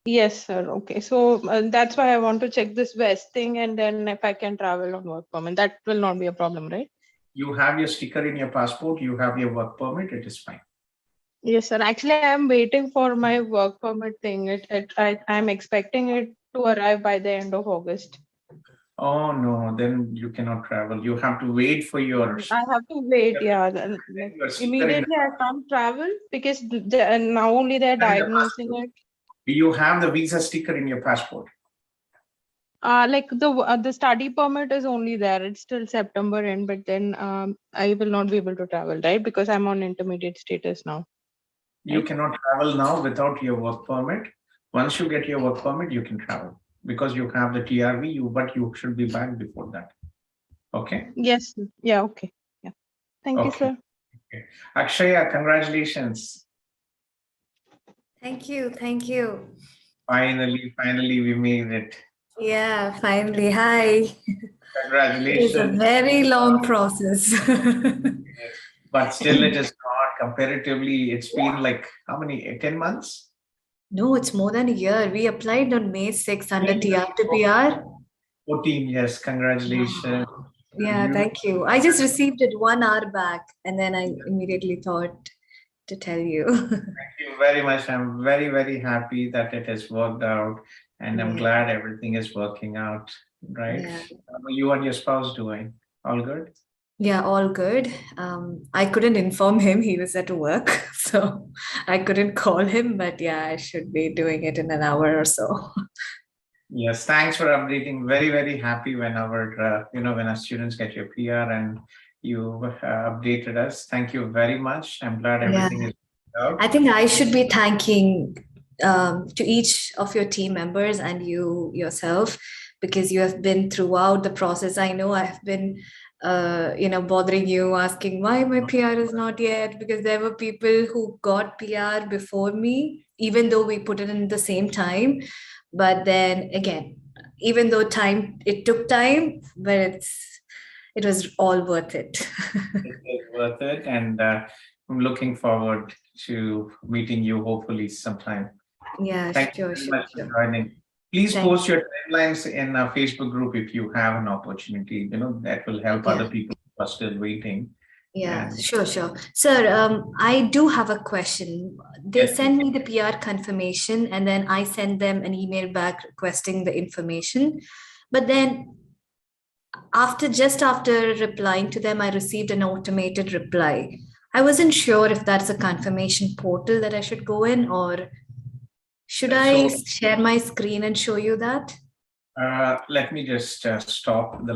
Yes, sir. Okay. So that's why I want to check this West thing, and then if I can travel on work permit, that will not be a problem, right? You have your sticker in your passport, you have your work permit, it is fine. Yes, sir. Actually, I'm waiting for my work permit thing. I'm expecting it to arrive by the end of August. Oh no, then you cannot travel. You have to wait for your. I have to wait. Yeah, immediately I can't travel because now only they're diagnosing it. You have the visa sticker in your passport. Like the study permit is only there. It's till September end, but then I will not be able to travel, right? Because I'm on intermediate status now. You cannot travel now without your work permit. Once you get your work permit, you can travel because you have the TRV. But you should be back before that. Okay. Yes. Yeah. Okay. Yeah. Thank you, sir. Okay. Akshaya, congratulations. Thank you. Thank you. Finally, we made it. Yeah, finally. Hi. Congratulations. It's a very long process. But still, it is not comparatively. It's been like how many? 10 months? No, it's more than a year. We applied on May 6th under TR to PR. 14, yes. Congratulations. Yeah, thank you. I just received it 1 hour back and then I immediately thought to tell you. Thank you very much. I'm very, very happy that it has worked out, and I'm glad everything is working out, right? Yeah. How are you and your spouse doing? All good? Yeah, all good. I couldn't inform him, he was at work, so I couldn't call him, but yeah, I should be doing it in an hour or so. Yes, thanks for updating. Very, very happy when when our students get your PR and you updated us. Thank you very much. I'm glad Yeah. everything is out. I think I should be thanking to each of your team members and you yourself, because you have been throughout the process. I know I have been bothering you, asking why my PR is not yet, because there were people who got PR before me, even though we put it in the same time. But then again, even though it took time, but it was all worth it. It is worth it, and I'm looking forward to meeting you hopefully sometime. Yeah, Thank you very much for joining. Please post your timelines in a Facebook group if you have an opportunity. That will help other people who are still waiting. Yeah, And sure. Sir, I do have a question. They Yes, send me the PR confirmation and then I send them an email back requesting the information. But then just after replying to them, I received an automated reply. I wasn't sure if that's a confirmation portal that I should go in, or should I share my screen and show you that? let me just stop the